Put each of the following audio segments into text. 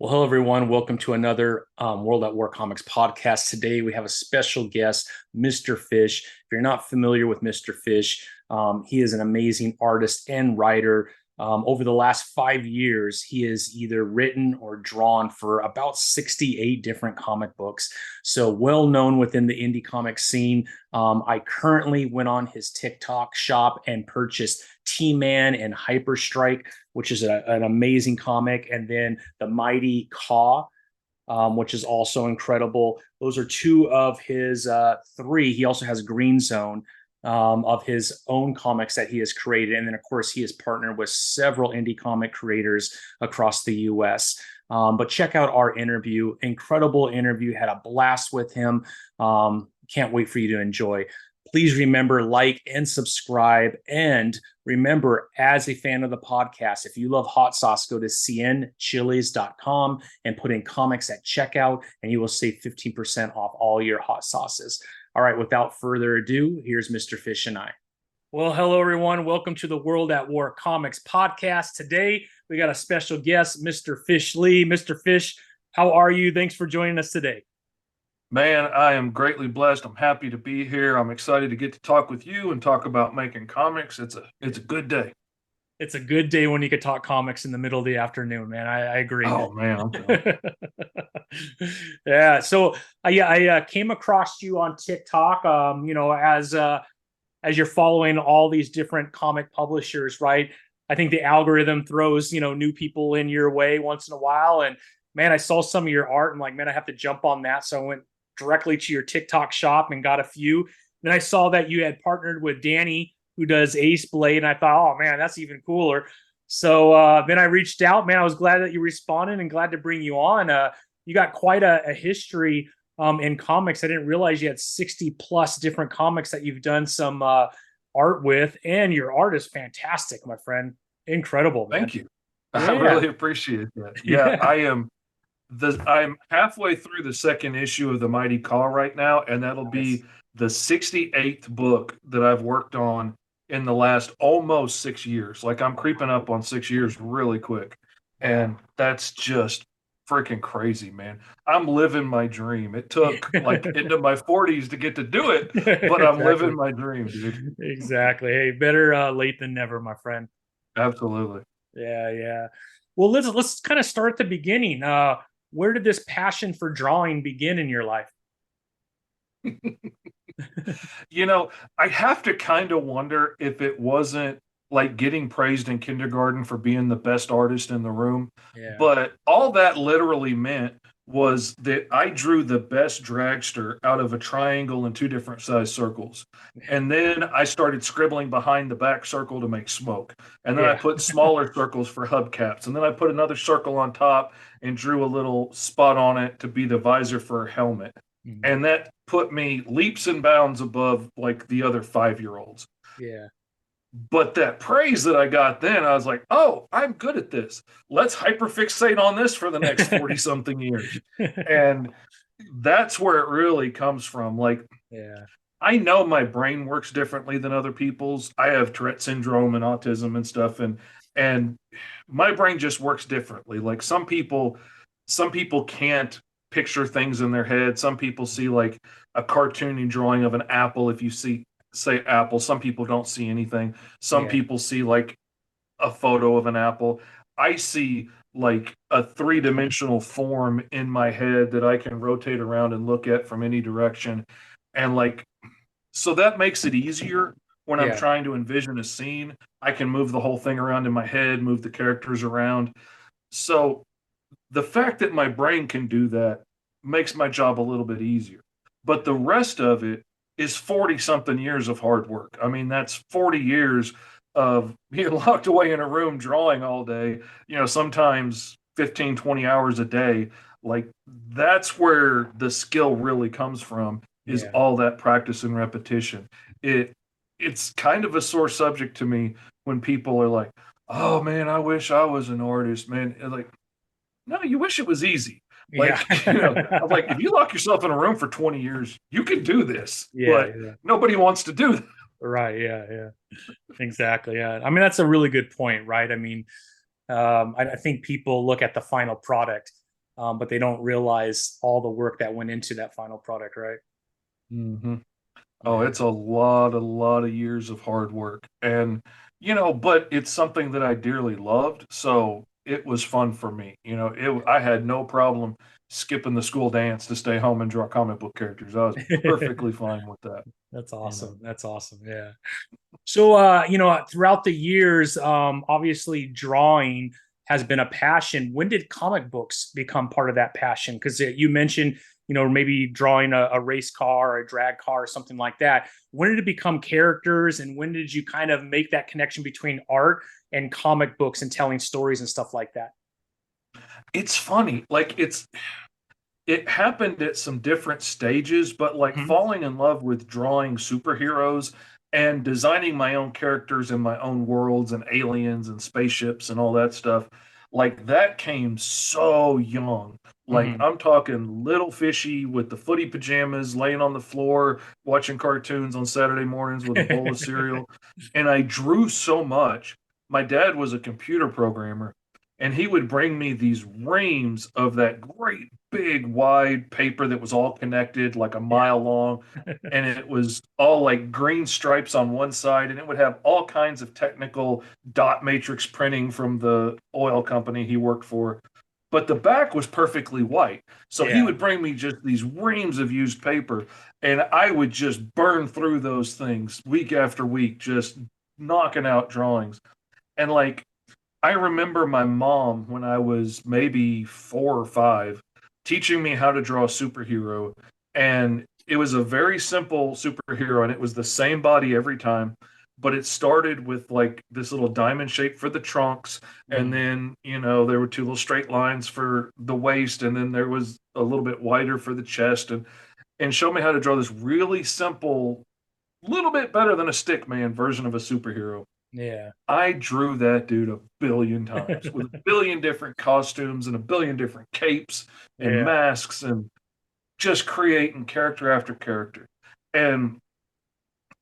Well, hello, everyone. Welcome to another World at War Comics podcast. Today, we have a special guest, Mr. Fish. If you're not familiar with Mr. Fish, he is an amazing artist and writer. Over the last 5 years, he has either written or drawn for about 68 different comic books. So well known within the indie comic scene. I currently went on his TikTok shop and purchased T-Man and HyperStrike, which is an amazing comic, and then the mighty KAAW, which is also incredible. Those are two of his three. He also has GreenZone of his own comics that he has created. And then, of course, he has partnered with several indie comic creators across the US. But check out our interview. Incredible interview. Had a blast with him. Can't wait for you to enjoy. Please remember, like and subscribe. And remember, as a fan of the podcast, if you love hot sauce, go to cienchiles.com and put in comics at checkout, and you will save 15% off all your hot sauces. All right, without further ado, here's Mr. Fish and I. Well, hello, everyone. Welcome to the World at War Comics podcast. Today, we got a special guest, Mr. Fish Lee. Mr. Fish, how are you? Thanks for joining us today. Man, I am greatly blessed. I'm happy to be here. I'm excited to get to talk with you and talk about making comics. It's a good day. It's a good day when you could talk comics in the middle of the afternoon, man. I agree. Oh man, I'm telling Yeah. So I came across you on TikTok. As you're following all these different comic publishers, right? I think the algorithm throws new people in your way once in a while, and man, I saw some of your art and like, man, I have to jump on that. So I went directly to your TikTok shop and got a few. Then I saw that you had partnered with Danny, who does Ace Blade, and I thought, oh man, that's even cooler. So then I reached out, man. I was glad that you responded and glad to bring you on. You got quite a history in comics. I didn't realize you had 60 plus different comics that you've done some art with, and your art is fantastic, my friend. Incredible, man. Thank you. I Yeah. really appreciate that. Yeah, Yeah. I'm halfway through the second issue of the Mighty Call right now, and that'll Nice. be the 68th book that I've worked on in the last almost 6 years. Like I'm creeping up on 6 years really quick. Wow. And that's just freaking crazy, man. I'm living my dream. It took like Yeah. into my 40s to get to do it, but I'm living Exactly. my dream, dude. Exactly. Hey, better late than never, my friend. Absolutely. Yeah, yeah. Well, let's kind of start at the beginning. Where did this passion for drawing begin in your life? You know, I have to kind of wonder if it wasn't like getting praised in kindergarten for being the best artist in the room. Yeah. But all that literally meant was that I drew the best dragster out of a triangle and two different size circles. And then I started scribbling behind the back circle to make smoke. And then I Yeah. put smaller circles for hubcaps. And then I put another circle on top and drew a little spot on it to be the visor for a helmet. Mhm. And that put me leaps and bounds above like the other 5 year olds. Yeah. But that praise that I got then, I was like, oh, I'm good at this. Let's hyperfixate on this for the next 40 something years. And that's where it really comes from. Like, Yeah. I know my brain works differently than other people's. I have Tourette syndrome and autism and stuff, and my brain just works differently. Like some people can't picture things in their head. Some people see like a cartoony drawing of an apple. If you see say apple, some people don't see anything. Some Yeah. people see like a photo of an apple. I see like a three-dimensional form in my head that I can rotate around and look at from any direction. And like so that makes it easier when I'm Yeah. trying to envision a scene. I can move the whole thing around in my head, move the characters around. So the fact that my brain can do that makes my job a little bit easier. But the rest of it is 40 something years of hard work. I mean, that's 40 years of being locked away in a room drawing all day, sometimes 15, 20 hours a day. Like that's where the skill really comes from is Yeah. all that practice and repetition. It it's kind of a sore subject to me when people are like, "Oh man, I wish I was an artist, man." Like, no, you wish it was easy. Yeah. Like, I'm like, if you lock yourself in a room for 20 years, you can do this, Yeah. but Yeah. nobody wants to do that. Right. Yeah. Yeah. Exactly. Yeah. I mean, that's a really good point, right? I mean, I think people look at the final product but they don't realize all the work that went into that final product, right? Hmm. Oh, Yeah. it's a lot of years of hard work. And, but it's something that I dearly loved. So it was fun for me. I had no problem skipping the school dance to stay home and draw comic book characters. I was perfectly fine with that, That's you know. awesome. That's awesome. Yeah. So, throughout the years, obviously drawing has been a passion. When did comic books become part of that passion? Because you mentioned, maybe drawing a race car or a drag car or something like that. When did it become characters, and when did you kind of make that connection between art and comic books and telling stories and stuff like that? It's funny. Like it happened at some different stages, but like Mhm. falling in love with drawing superheroes and designing my own characters in my own worlds and aliens and spaceships and all that stuff, like that came so young. Like Mhm. I'm talking little fishy with the footy pajamas, laying on the floor, watching cartoons on Saturday mornings with a bowl of cereal. And I drew so much. My dad was a computer programmer, and he would bring me these reams of that great big wide paper that was all connected like a Yeah. mile long, and it was all like green stripes on one side, and it would have all kinds of technical dot matrix printing from the oil company he worked for, but the back was perfectly white. So he Yeah. would bring me just these reams of used paper, and I would just burn through those things week after week, just knocking out drawings. And like I remember my mom when I was maybe 4 or 5 teaching me how to draw a superhero. And it was a very simple superhero, and it was the same body every time. But it started with like this little diamond shape for the trunks. And Mhm. then, there were two little straight lines for the waist. And then there was a little bit wider for the chest. And show me how to draw this really simple, little bit better than a stick man version of a superhero. Yeah. I drew that dude a billion times with a billion different costumes and a billion different capes and Yeah. masks and just creating character after character. And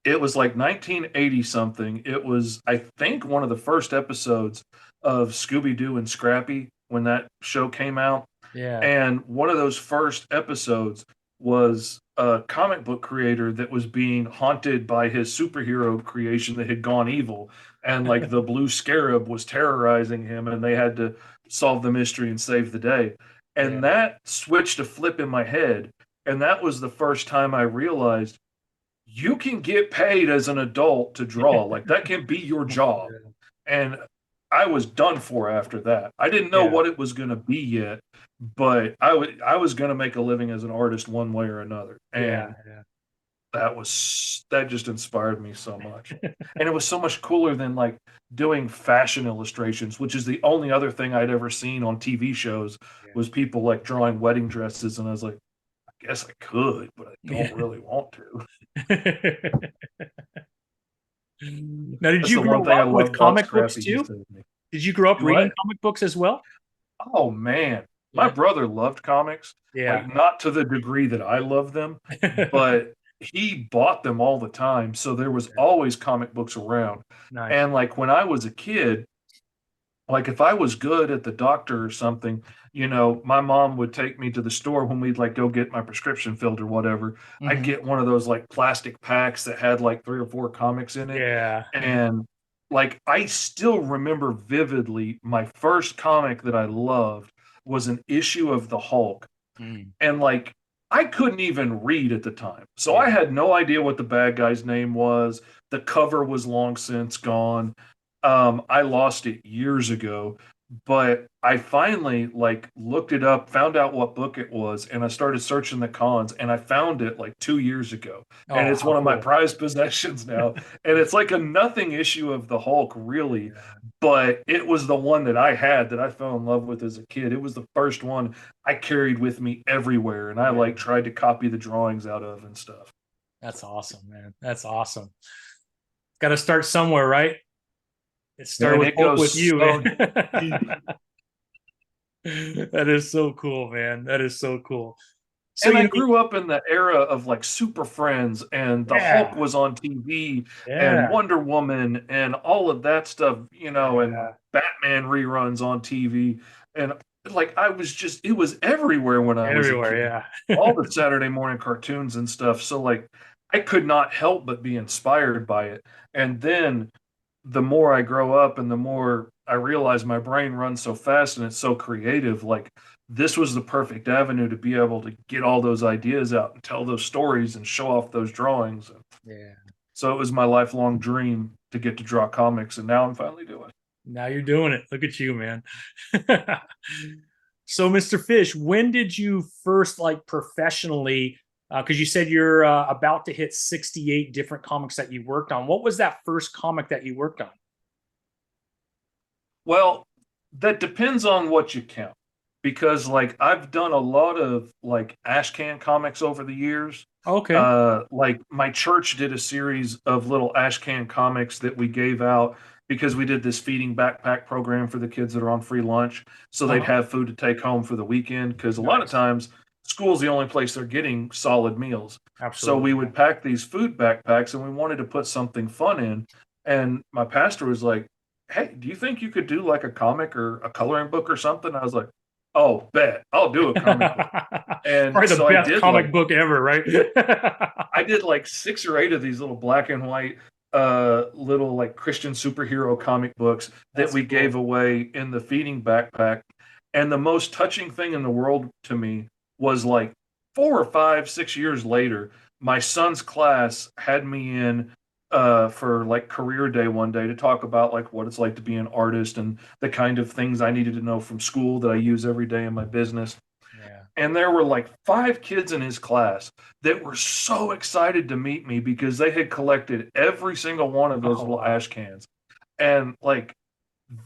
it was like 1980 something. It was, I think, one of the first episodes of Scooby Doo and Scrappy when that show came out. Yeah. And one of those first episodes was a comic book creator that was being haunted by his superhero creation that had gone evil. And like the blue scarab was terrorizing him, and they had to solve the mystery and save the day. Yeah. And that switched a flip in my head. And that was the first time I realized you can get paid as an adult to draw. Like that can be your job. And I was done for after that. I didn't know Yeah. what it was going to be yet, but I was going to make a living as an artist one way or another. Yeah. And that just inspired me so much. And it was so much cooler than like doing fashion illustrations, which is the only other thing I'd ever seen on TV shows Yeah. was people like drawing wedding dresses, and I was like, I guess I could, but I don't Yeah. really want to. Now, did That's you the one grow thing I up with love about comic books Scrappy. He too? saved me. Did you grow up Do reading what? comic books as well? Oh man, my Yeah. brother loved comics, Yeah. like not to the degree that I love them, but he bought them all the time. So there was always comic books around. Nice. And like when I was a kid, like if I was good at the doctor or something, my mom would take me to the store when we'd like go get my prescription filled or whatever. I'd Hmm. get one of those like plastic packs that had like 3 or 4 comics in it. Yeah. And like I still remember vividly my first comic that I loved was an issue of the Hulk. Mm. And like I couldn't even read at the time. So I Yeah. had no idea what the bad guy's name was. The cover was long since gone. I lost it years ago, but I finally like looked it up, found out what book it was, and I started searching the cons, and I found it like 2 years ago. And Oh, it's how one of my cool. prized possessions now. And it's like a nothing issue of the Hulk, really, Yeah. but it was the one that I had that I fell in love with as a kid. It was the first one I carried with me everywhere, and I Yeah. like tried to copy the drawings out of and stuff. That's awesome, man. That's awesome. Got to start somewhere, right? It started Man, with it Hulk with goes you, man. so deep. That is so cool, man. That is so cool. So And I grew up in the era of like Super Friends, and the Hulk yeah, was on TV, and yeah, Wonder Woman and all of that stuff, and yeah, Batman reruns on TV. And like I was just it was everywhere when I was a kid. Everywhere, All yeah. the Saturday morning cartoons and stuff. So like I could not help but be inspired by it. And then the more I grow up and the more I realize my brain runs so fast and it's so creative, like this was the perfect avenue to be able to get all those ideas out and tell those stories and show off those drawings. Yeah. So it was my lifelong dream to get to draw comics, and now I'm finally doing it. Now you're doing it. Look at you, man. So, Mr. Fish, when did you first like professionally? Because you said you're about to hit 68 different comics that you worked on. What was that first comic that you worked on? Well, that depends on what you count. Because like I've done a lot of like ashcan comics over the years. Okay. Like my church did a series of little ashcan comics that we gave out because we did this feeding backpack program for the kids that are on free lunch, so they'd Uh-huh. have food to take home for the weekend. Because a lot of Nice. times school's the only place they're getting solid meals. So Absolutely. we Yeah. would pack these food backpacks, and we wanted to put something fun in. And my pastor was like, "Hey, do you think you could do like a comic or a coloring book or something?" I was like, "Oh, bet I'll do a comic book." And Probably the so best comic book ever, right? I did like 6 or 8 of these little black and white little like Christian superhero comic books that That's we gave cool. away in the feeding backpack. And the most touching thing in the world to me was like 4 or 5, 6 years later, my son's class had me in for like career day one day to talk about like what it's like to be an artist and the kind of things I needed to know from school that I use every day in my business. Yeah. And there were like 5 kids in his class that were so excited to meet me because they had collected every single one of those Oh, little wow. ash cans. And like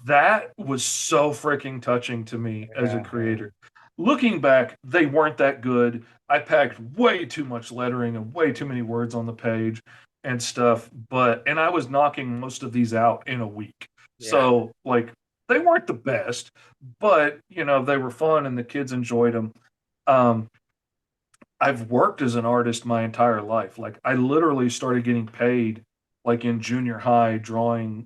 that was so freaking touching to me as a Yeah. Yeah. creator. Looking back, they weren't that good. I packed way too much lettering and way too many words on the page and stuff, and I was knocking most of these out in a week. Yeah. So, like, they weren't the best, but they were fun and the kids enjoyed them. Um, I've worked as an artist my entire life. Like I literally started getting paid like in junior high drawing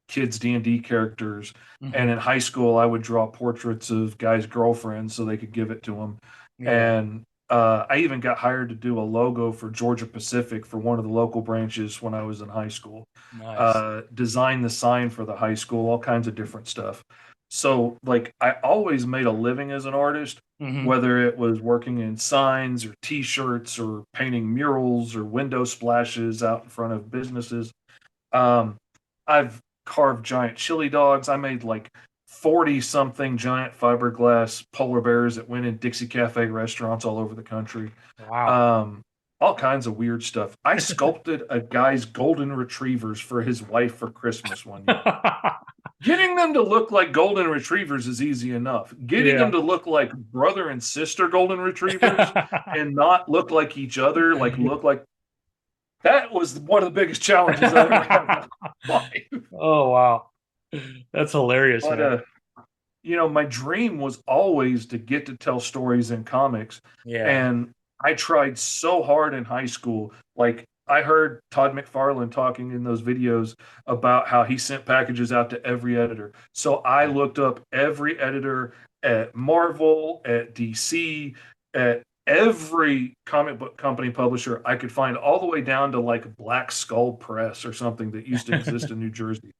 kids D&D characters, and Hmm. in high school I would draw portraits of guys' girlfriends so they could give it to them. Yeah. And I even got hired to do a logo for Georgia Pacific for one of the local branches when I was in high school. Nice. Design the sign for the high school, all kinds of different stuff. So like I always made a living as an artist, Hmm. whether it was working in signs or t-shirts or painting murals or window splashes out in front of businesses. Um, I've carved giant chili dogs. I made like 40 something giant fiberglass polar bears that went in Dixie Cafe restaurants all over the country. Wow. Um, all kinds of weird stuff. I sculpted a guy's golden retrievers for his wife for Christmas one year. Getting them to look like golden retrievers is easy enough. Getting them Yeah. to look like brother and sister golden retrievers and not look like each other, like look like that was one of the biggest challenges I ever had in my life. Oh, wow. That's hilarious, But man. my dream was always to get to tell stories in comics. Yeah. And I tried so hard in high school. Like I heard Todd McFarlane talking in those videos about how he sent packages out to every editor. So I looked up every editor at Marvel, at DC, at every comic book company publisher I could find, all the way down to like Black Skull Press or something that used to exist in New Jersey.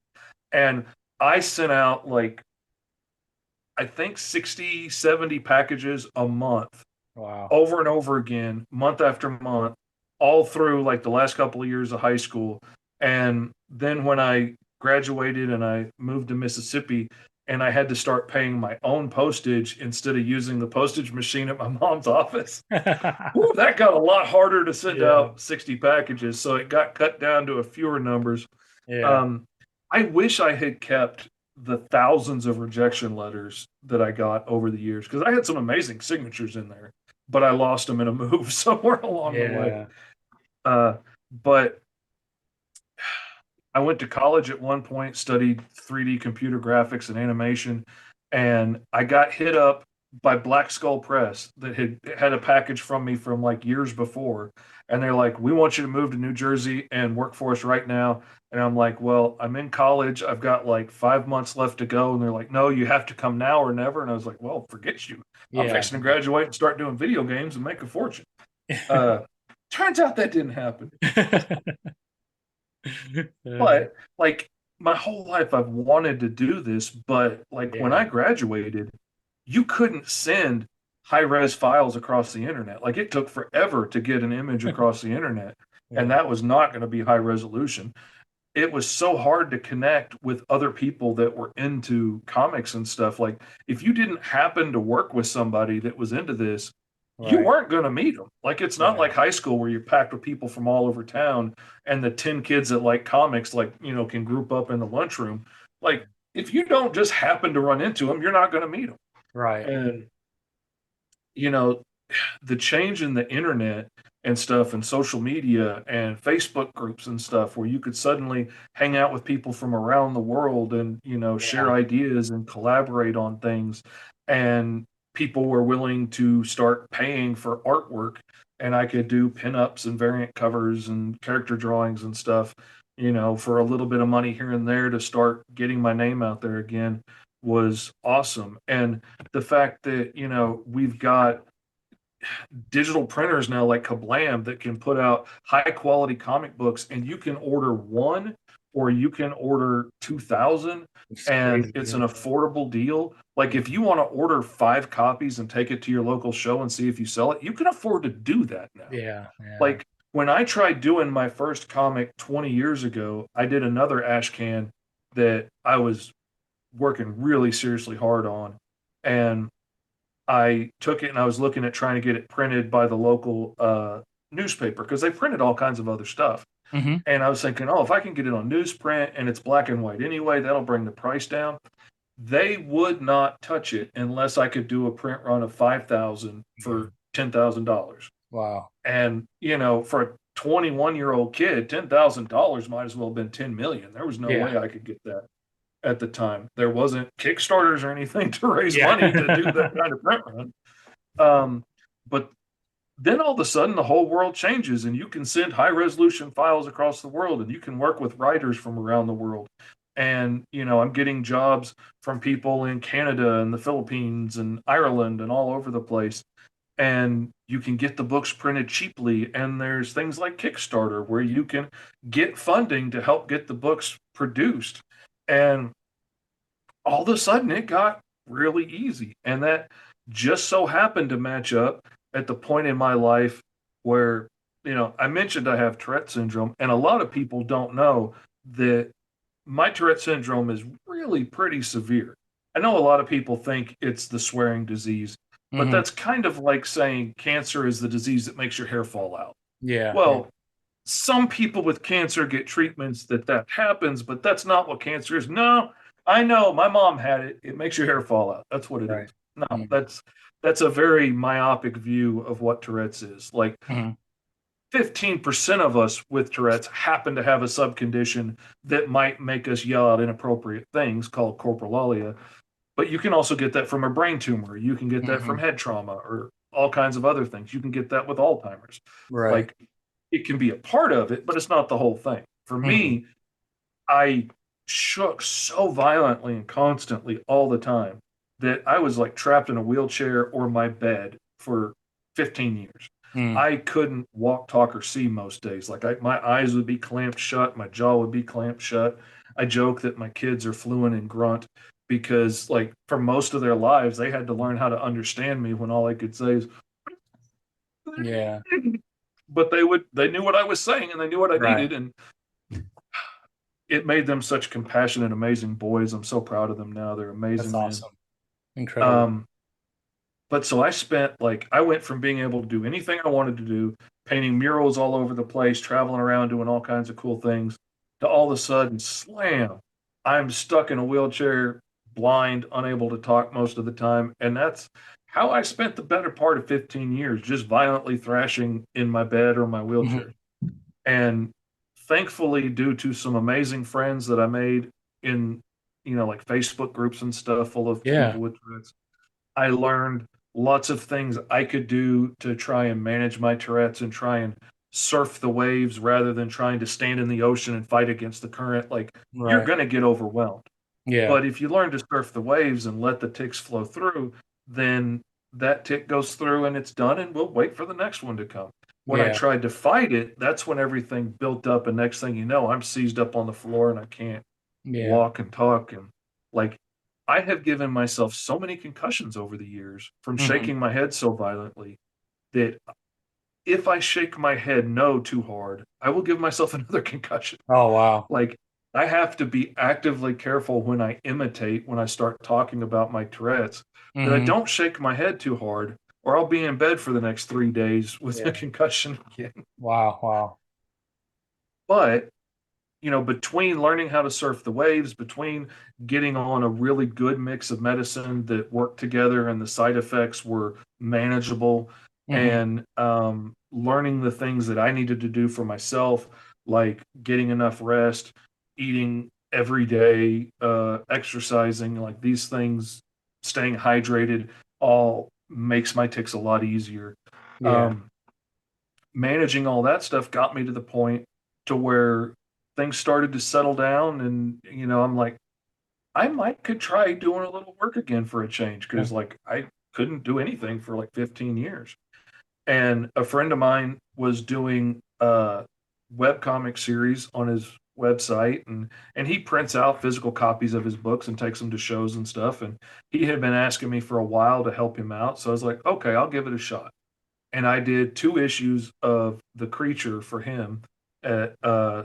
And I sent out like I think 60, 70 packages a month Wow. over and over again, month after month, all through like the last couple of years of high school. And then when I graduated and I moved to Mississippi and I had to start paying my own postage instead of using the postage machine at my mom's office, ooh, that got a lot harder to send Yeah. out 60 packages. So it got cut down to a fewer numbers. Yeah. um, I wish I had kept the thousands of rejection letters that I got over the years because I had some amazing signatures in there, but I lost them in a move somewhere along the way. Yeah. Uh, but I went to college at one point, studied 3D computer graphics and animation, and I got hit up by Black Skull Press that had a package from me from like years before, and they're like, "We want you to move to New Jersey and work for us right now." And I'm like, "Well, I'm in college. I've got like 5 months left to go." And they're like, "No, you have to come now or never." And I was like, "Well, forget you. I'm Yeah. fixing to graduate and start doing video games and make a fortune." Uh, Turns out that didn't happen. Uh, But like my whole life, I've wanted to do this. But like when I yeah. graduated, you couldn't send high res files across the internet. Like it took forever to get an image across the internet. And Yeah. that was not going to be high resolution. It was so hard to connect with other people that were into comics and stuff. Like if you didn't happen to work with somebody that was into this, you Right. weren't going to meet them. Like it's not Yeah. like high school where you're packed with people from all over town and the 10 kids that like comics like, can group up in the lunchroom. Like if you don't just happen to run into them, you're not going to meet them. Right. And you know, the change in the internet and stuff and social media and Facebook groups and stuff where you could suddenly hang out with people from around the world and, share Yeah. ideas and collaborate on things. And people were willing to start paying for artwork. And I could do pinups and variant covers and character drawings and stuff, for a little bit of money here and there to start getting my name out there again was awesome. And the fact that, we've got digital printers now like Kablam that can put out high quality comic books and you can order one or you can order 2,000 It's and crazy. it's Yeah. an affordable deal. Like if you want to order 5 copies and take it to your local show and see if you sell it, you can afford to do that now. Yeah. Yeah. Like when I tried doing my first comic 20 years ago, I did another ash can that I was working really seriously hard on. And I took it and I was looking at trying to get it printed by the local newspaper because they printed all kinds of other stuff. Hmm. And I was thinking, oh, if I can get it on newsprint and it's black and white anyway, that'll bring the price down. They would not touch it unless I could do a print run of 5,000 for $10,000. Wow. And, for a 21-year-old kid, $10,000 might as well have been 10 million. There was no Yeah. way I could get that at the time. There wasn't Kickstarters or anything to raise Yeah. money to do that kind of print run. But then all of a sudden the whole world changes and you can send high resolution files across the world and you can work with writers from around the world. And, I'm getting jobs from people in Canada and the Philippines and Ireland and all over the place. And you can get the books printed cheaply. And there's things like Kickstarter where you can get funding to help get the books produced. And all of a sudden it got really easy. And that just so happened to match up at the point in my life where, I mentioned I have Tourette syndrome, and a lot of people don't know that my Tourette syndrome is really pretty severe. I know a lot of people think it's the swearing disease, but Hmm. that's kind of like saying cancer is the disease that makes your hair fall out. Yeah. Yeah. Well, some people with cancer get treatments that happens, but that's not what cancer is. No, I know my mom had it. It makes your hair fall out. That's what it is. Right. No, Mm-hmm. that's a very myopic view of what Tourette's is. Like Hmm. 15% of us with Tourette's happen to have a subcondition that might make us yell out inappropriate things called coprolalia. But you can also get that from a brain tumor. You can get that from head trauma or all kinds of other things. You can get that with Alzheimer's. Right. Like it can be a part of it, but it's not the whole thing. For Hmm. me, I shook so violently and constantly all the time that I was like trapped in a wheelchair or my bed for 15 years. Mm. I couldn't walk, talk, or see most days. Like my eyes would be clamped shut, my jaw would be clamped shut. I joke that my kids are fluent in grunt because, like, for most of their lives, they had to learn how to understand me when all I could say is, Yeah. but they knew what I was saying and they knew what I Right. needed. And it made them such compassionate, amazing boys. I'm so proud of them now. They're That's amazing, man. awesome. Incredible. Um, but so I went from being able to do anything I wanted to do, painting murals all over the place, traveling around doing all kinds of cool things, to all of a sudden, slam, I'm stuck in a wheelchair, blind, unable to talk most of the time. And that's how I spent the better part of 15 years, just violently thrashing in my bed or my wheelchair. Hmm. And thankfully, due to some amazing friends that I made in, like Facebook groups and stuff full of Yeah. people with Tourette's, I learned lots of things I could do to try and manage my Tourette's and try and surf the waves rather than trying to stand in the ocean and fight against the current. Like, you're Right. going to get overwhelmed. Yeah. But if you learn to surf the waves and let the ticks flow through, then that tick goes through and it's done, and we'll wait for the next one to come. When I Yeah. tried to fight it, that's when everything built up, and next thing you know, I'm seized up on the floor and I can't Yeah. walk and talk. And like, I have given myself so many concussions over the years from Hmm. shaking my head so violently that if I shake my head no too hard, I will give myself another concussion. Oh, wow. Like, I have to be actively careful when I imitate, when I start talking about my Tourette's, that I Hmm. don't shake my head too hard, or I'll be in bed for the next 3 days with a Yeah. concussion again. Wow. Wow. But, between learning how to surf the waves, between getting on a really good mix of medicine that worked together and the side effects were manageable, Hmm. and learning the things that I needed to do for myself, like getting enough rest, eating every day, exercising, like these things, staying hydrated, all makes my ticks a lot easier. Yeah. Um, Managing all that stuff got me to the point to where things started to settle down, and I'm like, I might could try doing a little work again for a change, Yeah. because like I couldn't do anything for like 15 years. And a friend of mine was doing a webcomic series on his website, and he prints out physical copies of his books and takes them to shows and stuff, and he had been asking me for a while to help him out, so I was like, okay, I'll give it a shot. And I did 2 issues of The Creature for him at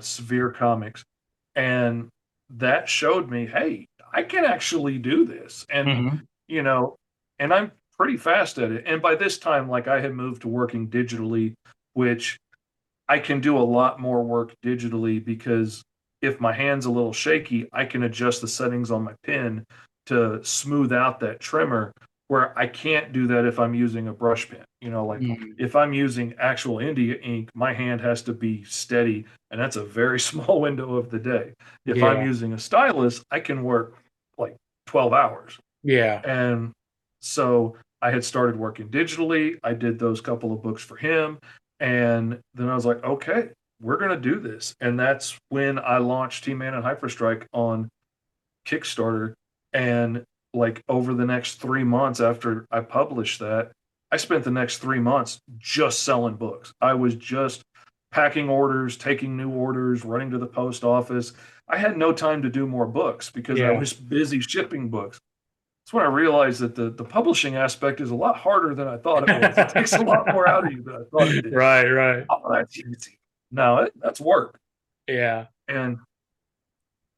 Severe Comics, and that showed me, hey, I can actually do this, and Hmm. you know, and I'm pretty fast at it. And by this time, like, I had moved to working digitally, which I can do a lot more work digitally, because if my hand's a little shaky, I can adjust the settings on my pen to smooth out that trimmer, where I can't do that if I'm using a brush pen. Like, Mm. if I'm using actual India ink, my hand has to be steady, and that's a very small window of the day. If I'm Yeah. using a stylus, I can work like 12 hours. Yeah. And so I had started working digitally. I did those couple of books for him. And then I was like, okay, we're going to do this. And that's when I launched T Man and HyperStrike on Kickstarter. And like, over the next 3 months after I published that, I spent the next 3 months just selling books. I was just packing orders, taking new orders, running to the post office. I had no time to do more books because I Yeah. was busy shipping books. That's when I realized that the publishing aspect is a lot harder than I thought it was. It takes a lot more out of you than I thought it did. Right. Right. Oh, that's easy. No, that's work. Yeah. And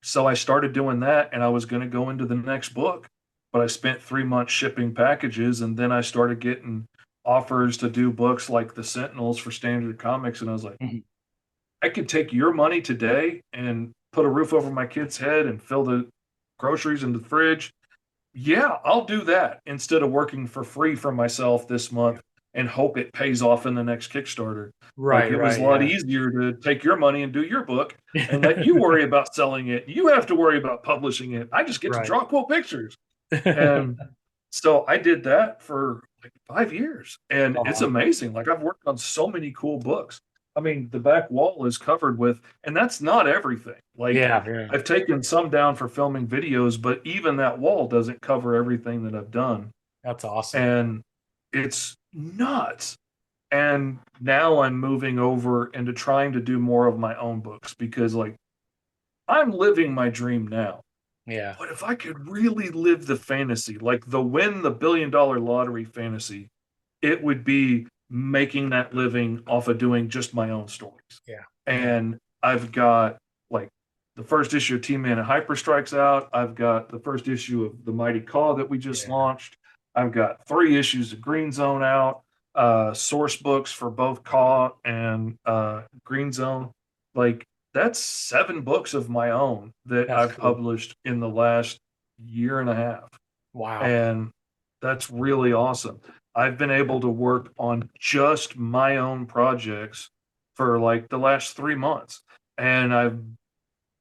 so I started doing that, and I was going to go into the next book, but I spent 3 months shipping packages, and then I started getting offers to do books like The Sentinels for Standard Comics. And I was like, Mhm. I could take your money today and put a roof over my kid's head and fill the groceries in the fridge. Yeah, I'll do that instead of working for free for myself this Yeah. month and hope it pays off in the next Kickstarter. Like, Right. it was a Right. lot Yeah. easier to take your money and do your book and let you worry about selling it. You have to worry about publishing it. I just get to Right. draw cool pictures. And so I did that for like 5 years, and it's Uh-huh. amazing. Like, I've worked on so many cool books. I mean, the back wall is covered with, and that's not everything. Like, Yeah. Yeah. I've taken some down for filming videos, but even that wall doesn't cover everything that I've done. That's awesome. And it's nuts. And now I'm moving over into trying to do more of my own books, because like, I'm living my dream now. Yeah. But if I could really live the fantasy, like the win the $1 billion lottery fantasy, it would be making that living off of doing just my own stories. Yeah. Yeah. And I've got like the first issue of T-Man and Hyperstrikes out. I've got the first issue of The Mighty KAAW that we just Yeah. launched. I've got 3 issues of GreenZone out, source books for both KAAW and GreenZone. Like, that's 7 books of my own that That's I've cool. published in the last year and a half. Wow. And that's really awesome. I've been able to work on just my own projects for like the last 3 months. And I've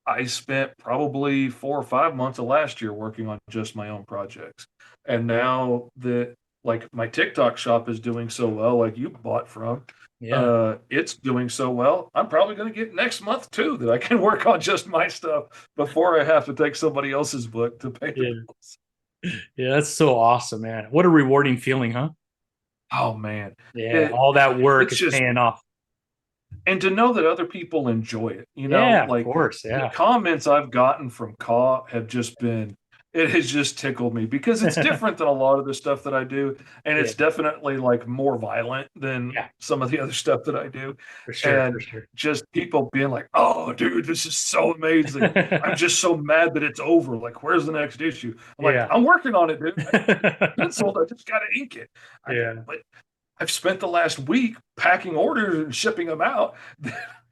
I spent probably 4 or 5 months of last year working on just my own projects. And now that like my TikTok shop is doing so well, like you bought from, Yeah. it's doing so well. I'm probably going to get next month too that I can work on just my stuff before I have to take somebody else's book to pay the Yeah. bills. Yeah. That's so awesome, man. What a rewarding feeling, huh? Oh man, Yeah. it All that work it's is just paying off. and to know that other people enjoy it, Yeah, of like course. the Yeah. comments I've gotten from KAAW have just been, it has just tickled me because it's different than a lot of the stuff that I do. And Yeah. it's definitely like more violent than Yeah. some of the other stuff that I do. For sure. For And sure. just people being like, oh, dude, this is so amazing. I'm just so mad that it's over. Like, where's the next issue? I'm like, Yeah. I'm working on it, dude. I got the penciled. I just got to ink it. Yeah. But I've spent the last week packing orders and shipping them out.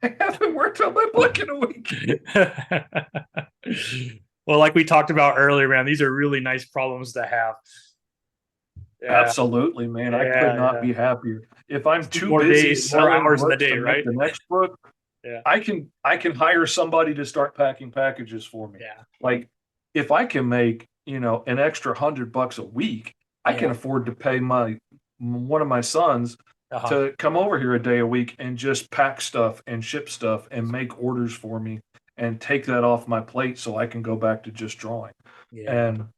I haven't worked on my book in a week. Well, like we talked about earlier, man, these are really nice problems to have. Yeah. Absolutely, man. I could Yeah. not Yeah. be happier. If I'm Just need too more busy days, more selling hours in the books day, to make right? the next book, Yeah. I can hire somebody to start packing packages for me. Yeah. Like if I can make, an extra $100 a week, I Yeah. can afford to pay my one of my sons Uh-huh. to come over here a day a week and just pack stuff and ship stuff and make orders for me and take that off my plate so I can go back to just drawing. Yeah. And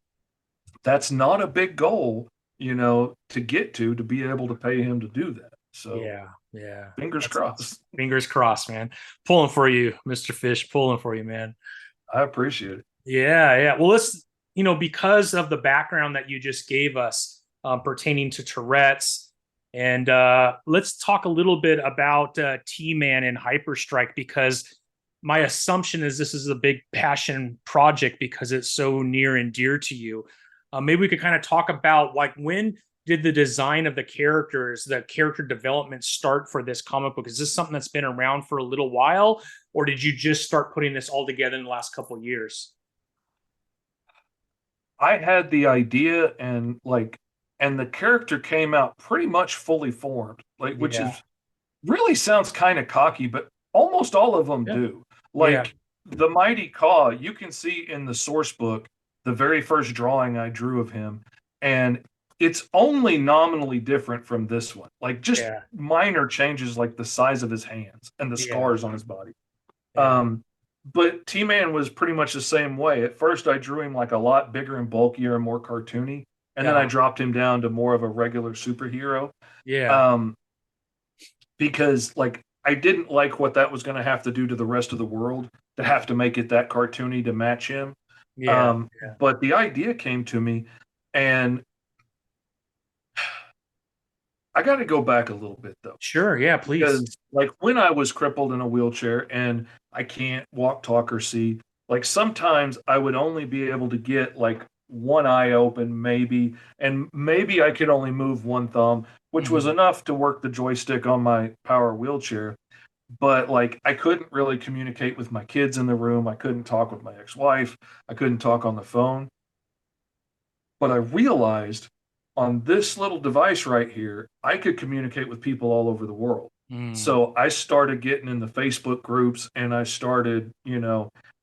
that's not a big goal, to get to be able to pay him to do that. So Yeah. Yeah. fingers That's awesome. crossed. Fingers crossed, man. Pulling for you, Mr. Fish, pulling for you, man. I appreciate it. Yeah, yeah. Well, because of the background that you just gave us pertaining to Tourette's, and let's talk a little bit about T-Man and HyperStrike, because my assumption is this is a big passion project because it's so near and dear to you. Maybe we could kind of talk about like when did the design of the characters, the character development start for this comic book? Is this something that's been around for a little while, or did you just start putting this all together in the last couple of years? I had the idea and the character came out pretty much fully formed, like which Yeah. is really sounds kind of cocky, but almost all of them Yeah. do. Yeah. Like the Mighty KAAW, you can see in the source book the very first drawing I drew of him, and it's only nominally different from this one. Like just Yeah. minor changes, like the size of his hands and the Yeah. scars on his body. Yeah. Um, but T Man was pretty much the same way. At first, I drew him like a lot bigger and bulkier and more cartoony, and then I Yeah. dropped him down to more of a regular superhero. Yeah. Um, because like I didn't like what that was going to have to do to the rest of the world to have to make it that cartoony to match him. Yeah. Yeah. But the idea came to me, and I got to go back a little bit though, Sure. Yeah. Please. because like when I was crippled in a wheelchair and I can't walk, talk, or see, like sometimes I would only be able to get like one eye open, maybe, and maybe I could only move one thumb, which was Mhm. enough to work the joystick on my power wheelchair. But like I couldn't really communicate with my kids in the room. I couldn't talk with my ex-wife. I couldn't talk on the phone. But I realized on this little device right here, I could communicate with people all over the world. Mm. So I started getting in the Facebook groups and I started,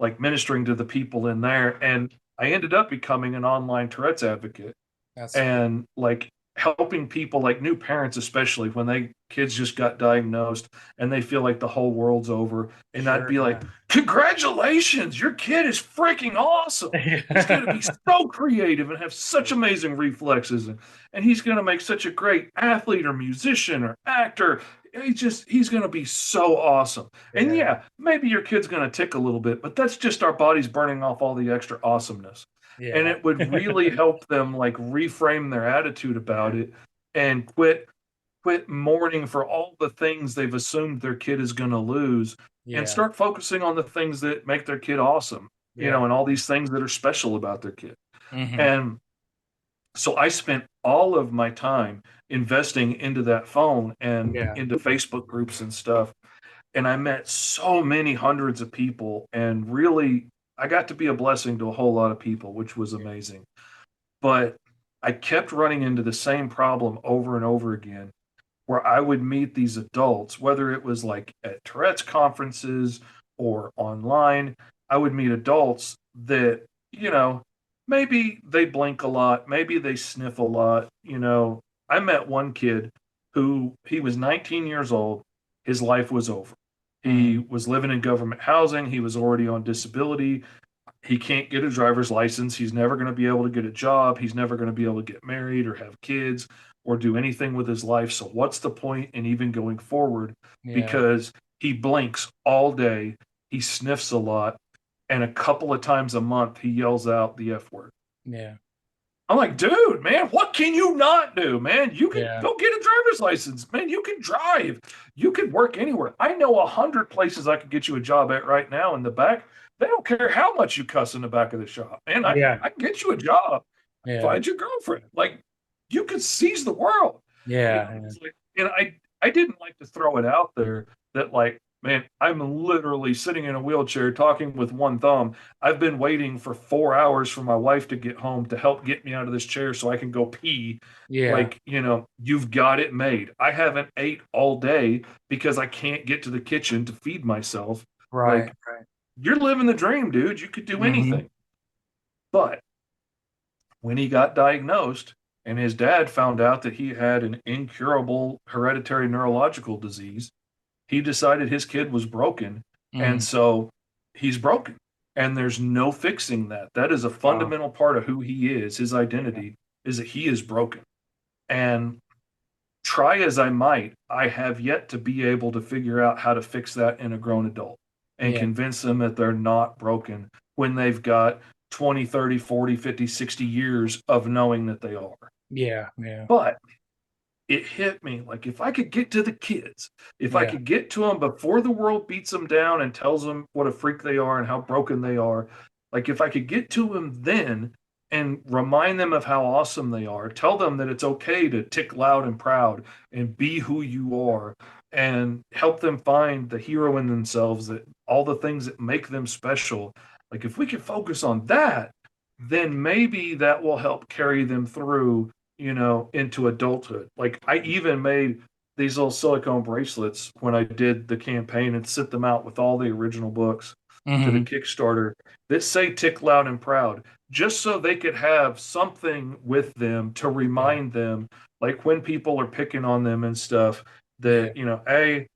like ministering to the people in there. And I ended up becoming an online Tourette's advocate That's cool. and like helping people like new parents, especially when they kids just got diagnosed and they feel like the whole world's over, and I'd Sure. be like, Yeah. congratulations, your kid is freaking awesome. He's going to be so creative and have such amazing reflexes, and he's going to make such a great athlete or musician or actor. He's going to be so awesome. And Yeah. yeah, maybe your kid's going to tick a little bit, but that's just our bodies burning off all the extra awesomeness, and Yeah. it would really help them like reframe their attitude about it and quit mourning for all the things they've assumed their kid is going to lose and Yeah. start focusing on the things that make their kid awesome, Yeah. and all these things that are special about their kid. Hmm. And so I spent all of my time investing into that phone and Yeah. into Facebook groups and stuff, and I met so many hundreds of people, and really I got to be a blessing to a whole lot of people, which was amazing. But I kept running into the same problem over and over again, where I would meet these adults, whether it was like at Tourette's conferences or online, I would meet adults that, you know, maybe they blink a lot, maybe they sniff a lot. I met one kid who he was 19 years old. His life was over. He Mm. was living in government housing. He was already on disability. He can't get a driver's license. He's never going to be able to get a job. He's never going to be able to get married or have kids or do anything with his life. So, what's the point in even going forward? Yeah. Because he blinks all day, he sniffs a lot, and a couple of times a month he yells out the F word. Yeah. I'm like, dude, man, what can you not do, man? You can Yeah. go get a driver's license, man. You can drive. You can work anywhere. I know 100 places I could get you a job at right now in the back. They don't care how much you cuss in the back of the shop, man. Yeah. I can get you a job. I can Yeah. find your girlfriend. Like, you could seize the world. Yeah. It's like, I didn't like to throw it out there that, like, man, I'm literally sitting in a wheelchair talking with one thumb. I've been waiting for 4 hours for my wife to get home to help get me out of this chair so I can go pee. Yeah. Like, you've got it made. I haven't ate all day because I can't get to the kitchen to feed myself. Right. Like, Right. you're living the dream, dude. You could do Hmm. anything. But when he got diagnosed and his dad found out that he had an incurable hereditary neurological disease, he decided his kid was broken. And Mm. so he's broken. And there's no fixing that. That is a Wow. fundamental part of who he is. His Yeah. identity is that he is broken. And try as I might, I have yet to be able to figure out how to fix that in a grown adult and Yeah. convince them that they're not broken when they've got 20, 30, 40, 50, 60 years of knowing that they are. Yeah. Yeah. But it hit me like, if I could get to the kids, if I Yeah. could get to them before the world beats them down and tells them what a freak they are and how broken they are, like, if I could get to them then and remind them of how awesome they are, tell them that it's okay to tick loud and proud and be who you are, and help them find the hero in themselves, that all the things that make them special. Like, if we could focus on that, then maybe that will help carry them through, into adulthood. Like, I even made these little silicone bracelets when I did the campaign and sent them out with all the original books to the Hmm. Kickstarter that say "Tick Loud and Proud," just so they could have something with them to Yeah. remind them, like when people are picking on them and stuff, Yeah. that, hey,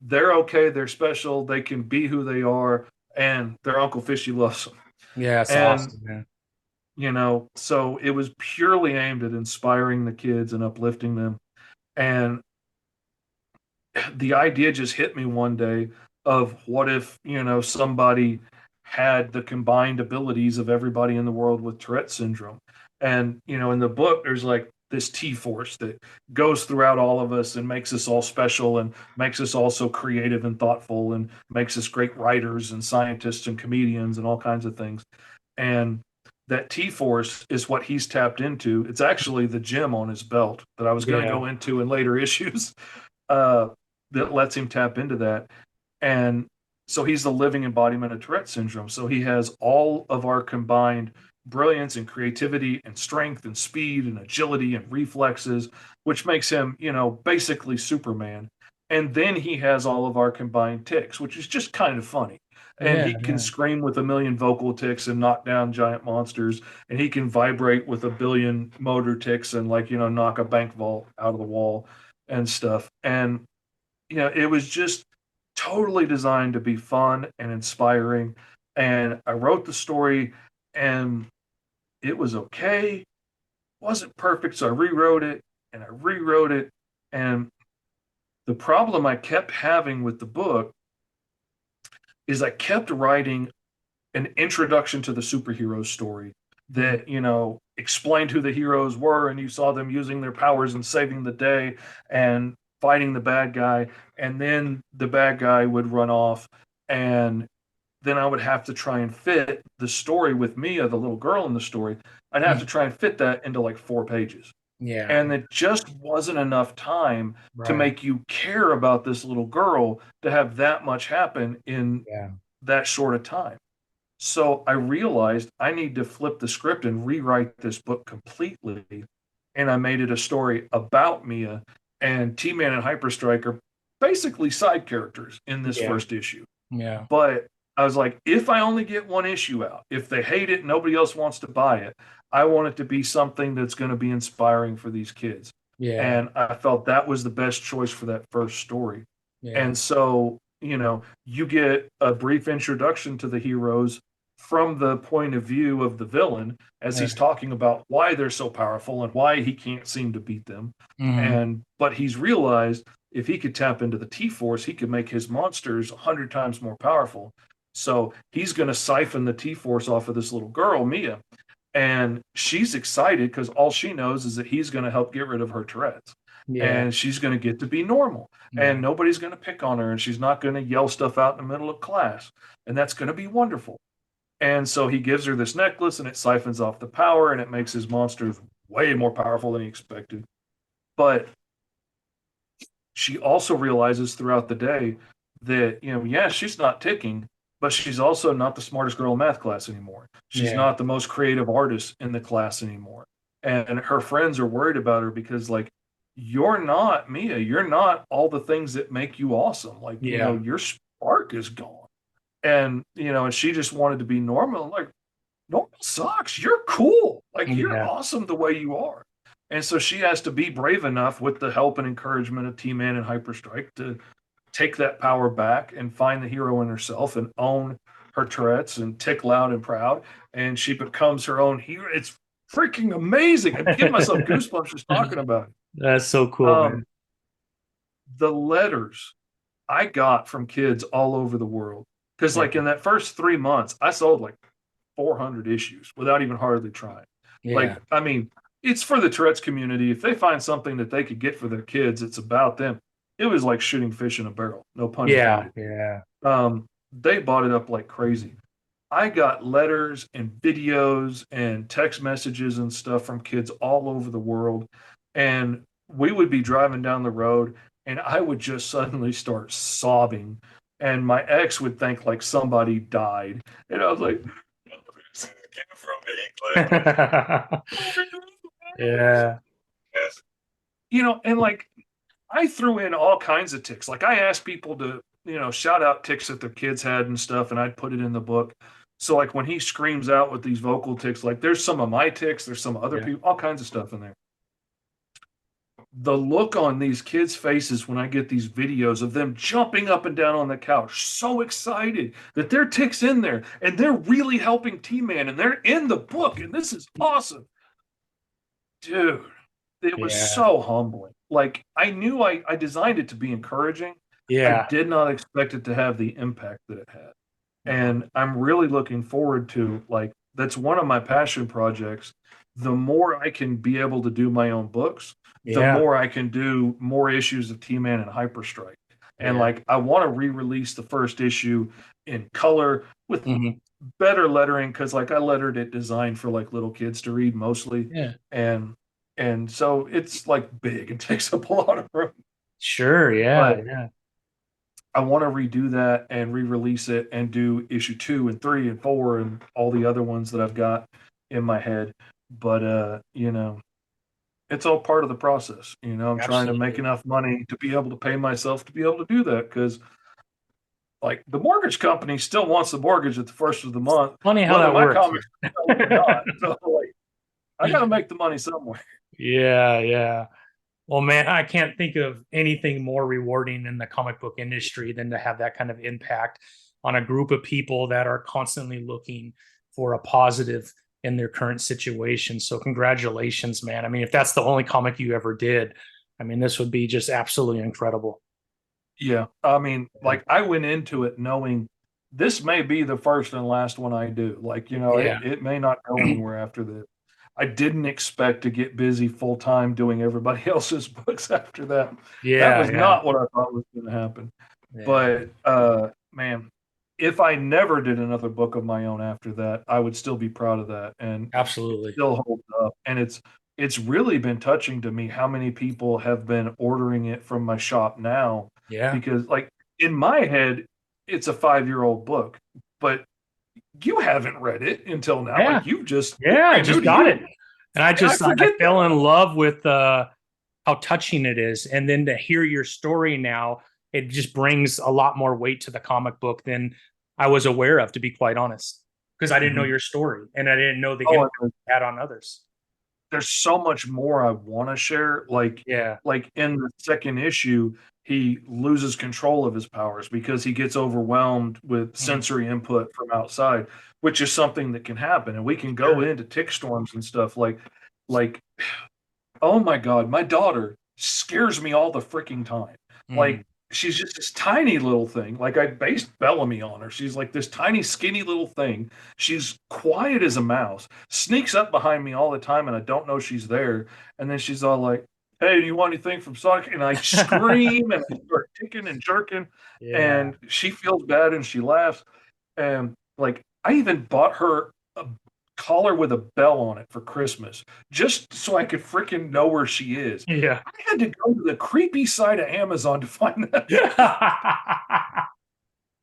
they're okay, they're special, they can be who they are, and their Uncle Fishy loves them. Yeah. It's And awesome, man. so it was purely aimed at inspiring the kids and uplifting them. And the idea just hit me one day of, what if, somebody had the combined abilities of everybody in the world with Tourette syndrome. And, in the book, there's like this T force that goes throughout all of us and makes us all special and makes us all so creative and thoughtful and makes us great writers and scientists and comedians and all kinds of things. And that T force is what he's tapped into. It's actually the gem on his belt that I was going to Yeah. go into in later issues, uh, that lets him tap into that. And so he's the living embodiment of Tourette syndrome. So he has all of our combined brilliance and creativity and strength and speed and agility and reflexes, which makes him, basically Superman. And then he has all of our combined ticks, which is just kind of funny. And Yeah. he can Yeah. scream with a million vocal ticks and knock down giant monsters. And he can vibrate with a billion motor ticks and, like, knock a bank vault out of the wall and stuff. And it was just totally designed to be fun and inspiring. And I wrote the story, and it was okay. Wasn't perfect, so I rewrote it and I rewrote it. And the problem I kept having with the book is I kept writing an introduction to the superhero story Mm. that, explained who the heroes were, and you saw them using their powers and saving the day and fighting the bad guy. And then the bad guy would run off, and then I would have to try and fit the story with Mia, the little girl in the story. I'd have to Mm. try and fit that into like 4 pages. Yeah. And it just wasn't enough time to Right. make you care about this little girl to have that much happen in Yeah. that short a time. So I realized I need to flip the script and rewrite this book completely. And I made it a story about Mia, and T-Man and HyperStrike are basically side characters in this Yeah. first issue. Yeah. But I was like, if I only get one issue out, if they hate it, nobody else wants to buy it, I want it to be something that's going to be inspiring for these kids. Yeah. And I felt that was the best choice for that first story. Yeah. And so, you get a brief introduction to the heroes from the point of view of the villain as Yeah. he's talking about why they're so powerful and why he can't seem to beat them. Mhm. But he's realized if he could tap into the T-Force, he could make his monsters 100 times more powerful. So he's going to siphon the T-Force off of this little girl, Mia. And she's excited because all she knows is that he's going to help get rid of her Tourette's. Yeah. And she's going to get to be normal. Yeah. And nobody's going to pick on her. And she's not going to yell stuff out in the middle of class. And that's going to be wonderful. And so he gives her this necklace and it siphons off the power and it makes his monsters way more powerful than he expected. But she also realizes throughout the day that, yeah, she's not ticking, but she's also not the smartest girl in math class anymore. She's Yeah. not the most creative artist in the class anymore. And her friends are worried about her because, like, you're not Mia. You're not all the things that make you awesome. Like, Yeah. your spark is gone. And she just wanted to be normal. Like, normal sucks. You're cool. Like, you're Yeah. awesome the way you are. And so she has to be brave enough with the help and encouragement of T-Man and HyperStrike to take that power back and find the hero in herself and own her Tourette's and tick loud and proud. And she becomes her own hero. It's freaking amazing. I'm giving myself goosebumps just talking about it. That's so cool, man. Um, the letters I got from kids all over the world. Because, Yeah. like, in that first 3 months, I sold like 400 issues without even hardly trying. Yeah. Like, I mean, it's for the Tourette's community. If they find something that they could get for their kids, it's about them. It was like shooting fish in a barrel, no pun Yeah. intended. Yeah. They bought it up like crazy. I got letters and videos and text messages and stuff from kids all over the world. And we would be driving down the road and I would just suddenly start sobbing. And my ex would think like somebody died. And I was like, this came from England. Yeah. And like I threw in all kinds of ticks. Like I asked people to, shout out ticks that their kids had and stuff, and I'd put it in the book. So like when he screams out with these vocal ticks, like there's some of my ticks, there's some other Yeah. people, all kinds of stuff in there. The look on these kids' faces when I get these videos of them jumping up and down on the couch, so excited that their tick's in there and they're really helping T-Man and they're in the book and this is awesome. Dude, it was Yeah. so humbling. Like I knew I designed it to be encouraging. I Yeah. did not expect it to have the impact that it had. Wow. And I'm really looking forward to, like, that's one of my passion projects. The more I can be able to do my own books, the Yeah. more I can do more issues of T-Man and HyperStrike. And Yeah. like I want to re-release the first issue in color with Mhm. better lettering because like I lettered it designed for like little kids to read mostly. Yeah. And so it's like big and takes up a lot of room. Sure. Yeah. But Yeah. I want to redo that and re-release it and do issue 2 and 3 and 4 and all the other ones that I've got in my head. But it's all part of the process. I'm trying to make Absolutely. enough money to be able to pay myself to be able to do that because like the mortgage company still wants the mortgage at the first of the month, Funny how whether that my works. comics are or not. So like I gotta make the money somewhere. Yeah. Yeah. Well, man, I can't think of anything more rewarding in the comic book industry than to have that kind of impact on a group of people that are constantly looking for a positive in their current situation. So, congratulations, man. I mean, if that's the only comic you ever did, I mean, this would be just absolutely incredible. Yeah. I mean, like I went into it knowing this may be the first and last one I do. Like, Yeah. it may not go anywhere after this. I didn't expect to get busy full time doing everybody else's books after that. That Yeah. was Yeah. not what I thought was going to happen. Yeah. But man, if I never did another book of my own after that, I would still be proud of that, and it Absolutely. still holds up. And it's really been touching to me how many people have been ordering it from my shop now, Yeah. because like in my head, it's a 5-year-old book, but you haven't read it until now. Yeah. Like it's Yeah. I brand new just to got you. it. And I And I just, I forget that. fell in love with how touching it is. And then to hear your story now, it just brings a lot more weight to the comic book than I was aware of, to be quite honest, because I didn't know Mhm. your story and I didn't know the Oh, impact it had on others. there's so much more I want to share. Yeah. Like in the second issue, he loses control of his powers because he gets overwhelmed with Mhm. sensory input from outside, which is something that can happen. And we can go Sure. into tick storms and stuff like oh my God, my daughter scares me all the freaking time. Mm. Like, she's just this tiny little thing. Like, I based Bellamy on her. She's like this tiny, skinny little thing. She's quiet as a mouse, sneaks up behind me all the time, and I don't know she's there. And then she's all like, "Hey, do you want anything from Sonic?" And I scream and I start ticking and jerking. Yeah. And she feels bad and she laughs. And like, I even bought her a collar with a bell on it for Christmas just so I could freaking know where she is. Yeah. I had to go to the creepy side of Amazon to find that.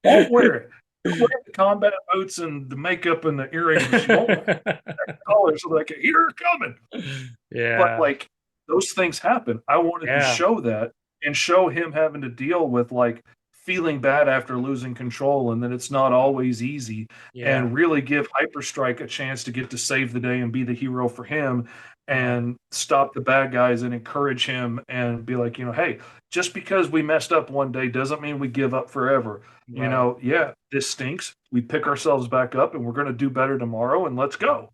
Won't wear it. She'll wear the combat boots and the makeup and the earrings, but she won't wear the collar so that I can hear her coming. But Yeah. like those things happen. I wanted to Yeah. show that and show him having to deal with like feeling bad after losing control and that it's not always easy Yeah. and really give Hyperstrike a chance to get to save the day and be the hero for him Uh-huh. and stop the bad guys and encourage him and be like, hey, just because we messed up one day doesn't mean we give up forever. Right. Yeah, this stinks. We pick ourselves back up and we're going to do better tomorrow and let's go.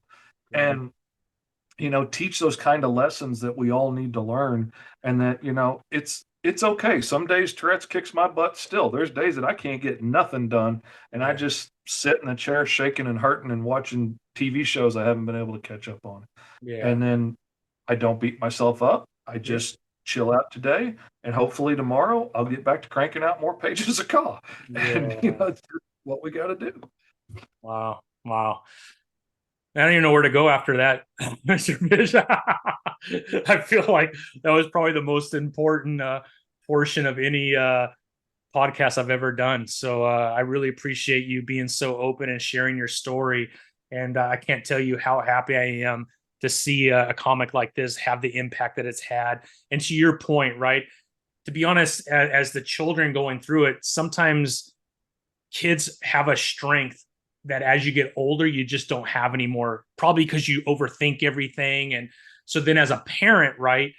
Right. And teach those kind of lessons that we all need to learn and that it's okay. Some days Tourette's kicks my butt still. There's days that I can't get nothing done and I Yeah. just sit in the chair shaking and hurting and watching TV shows I haven't been able to catch up on. Yeah. And then I don't beat myself up. I Yeah. just chill out today and hopefully tomorrow I'll get back to cranking out more pages of KAAW. And Yeah. it's just what we got to do. Wow. Wow. I don't even know where to go after that, Mr. Fish. I feel like that was probably the most important portion of any podcast I've ever done. So I really appreciate you being so open and sharing your story. And I can't tell you how happy I am to see a comic like this have the impact that it's had. And to your point, right? To be honest, as the children going through it, sometimes kids have a strength that as you get older you just don't have anymore, probably because you overthink everything. And so then as a parent, right,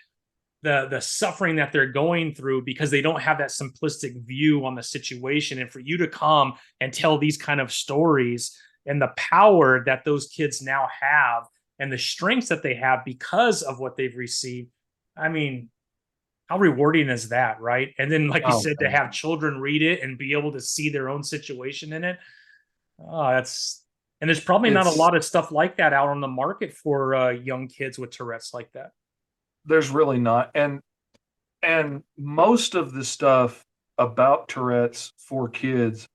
the suffering that they're going through because they don't have that simplistic view on the situation, and for you to come and tell these kind of stories and the power that those kids now have and the strengths that they have because of what they've received, I mean, how rewarding is that, right? And then, like you Oh, said, to man. have children read it and be able to see their own situation in it. Oh, that's, and there's probably not a It's lot of stuff like that out on the market for young kids with Tourette's like that. there's really not. And most of the stuff about Tourette's for kids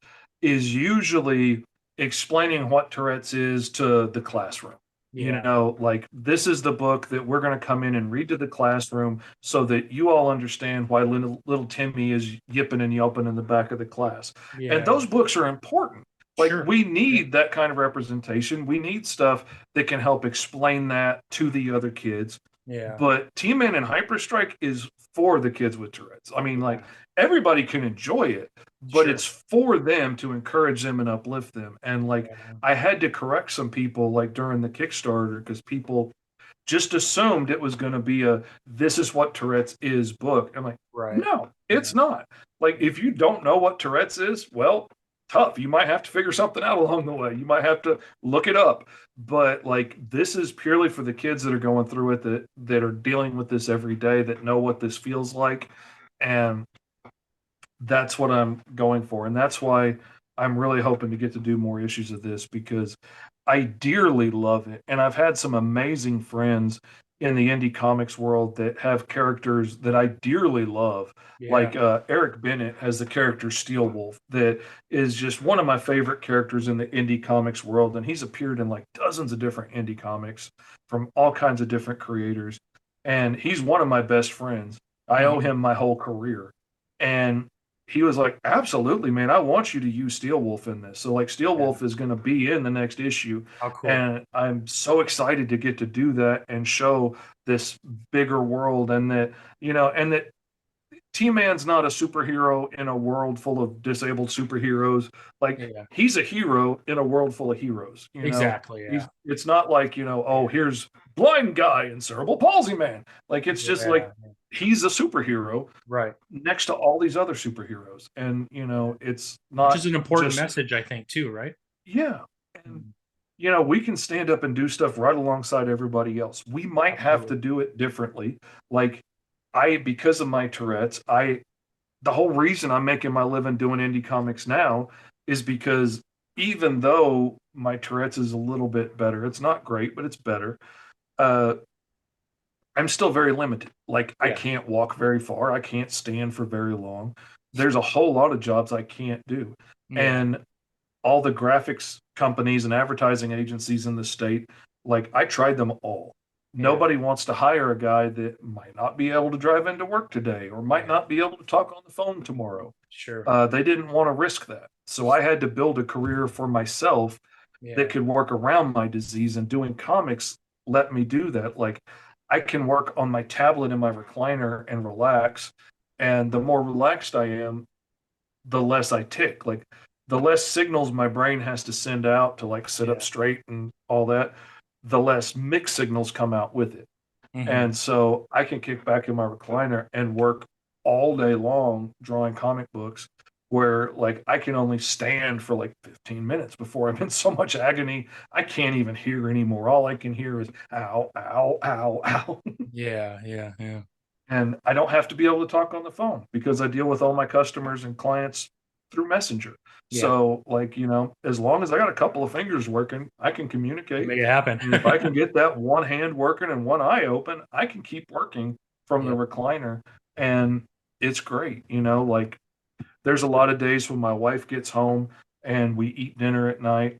is usually explaining what Tourette's is to the classroom. Yeah. Like this is the book that we're going to come in and read to the classroom so that you all understand why little Timmy is yipping and yelping in the back of the class. And Yeah. those books are important. Like Sure. we Sure. need that kind of representation. We need stuff that can help explain that to the other kids. Yeah. But T-Man and Hyperstrike is for the kids with Tourette's. I mean, like Yeah. everybody can enjoy it, but Sure. it's for them to encourage them and uplift them. And like Yeah. I had to correct some people like during the Kickstarter because people just assumed it was going to be a this is what Tourette's is book. I'm like, Right. no, Yeah. it's not. Like if you don't know what Tourette's is, well, tough. You might have to figure something out along the way. You might have to look it up. But like this is purely for the kids that are going through it that are dealing with this every day that know what this feels like. And that's what I'm going for. And that's why I'm really hoping to get to do more issues of this because I dearly love it. And I've had some amazing friends in the indie comics world that have characters that I dearly love. Yeah. Like Eric Bennett has the character Steel Wolf, that is just one of my favorite characters in the indie comics world. And he's appeared in like dozens of different indie comics from all kinds of different creators. And he's one of my best friends. I owe Mhm. him my whole career. And he was like, absolutely, man, I want you to use Steel Wolf in this. So like Steel Yeah. Wolf is going to be in the next issue. How cool. And I'm so excited to get to do that and show this bigger world and that T-Man's not a superhero in a world full of disabled superheroes. Like Yeah. he's a hero in a world full of heroes. Exactly. He's Yeah. it's not like, oh, Yeah. here's blind guy and cerebral palsy man. Like it's just like Yeah. he's a superhero Right. next to all these other superheroes. And it's Which not is an important just message, I think, too, right? yeah. And Mm, we can stand up and do stuff right alongside everybody else. We might have to absolutely. do it differently. Like because of my Tourette's, the whole reason I'm making my living doing indie comics now is because even though my Tourette's is a little bit better, it's not great, but it's better. Uh, I'm still very limited. Like I Yeah. can't walk very far. I can't stand for very long. There's a whole lot of jobs I can't do. Yeah. And all the graphics companies and advertising agencies in the state, like I tried them all. Yeah. Nobody wants to hire a guy that might not be able to drive into work today or might Yeah. not be able to talk on the phone tomorrow. Sure. They didn't want to risk that. So I had to build a career for myself that Yeah. could work around my disease, and doing comics let me do that. Like I can work on my tablet in my recliner and relax. And the more relaxed I am, the less I tick. Like the less signals my brain has to send out to like sit up Yeah. straight and all that, the less mixed signals come out with it. Hmm. And so I can kick back in my recliner and work all day long drawing comic books where like I can only stand for like 15 minutes before I'm in so much agony I can't even hear anymore. All I can hear is ow, ow, ow, ow. Yeah. Yeah. Yeah. And I don't have to be able to talk on the phone because I deal with all my customers and clients through Messenger. Yeah. So, like, as long as I got a couple of fingers working, I can communicate. Make it happen. And if I can get that one hand working and one eye open, I can keep working from the Yeah. recliner. And it's great. Like, there's a lot of days when my wife gets home and we eat dinner at night.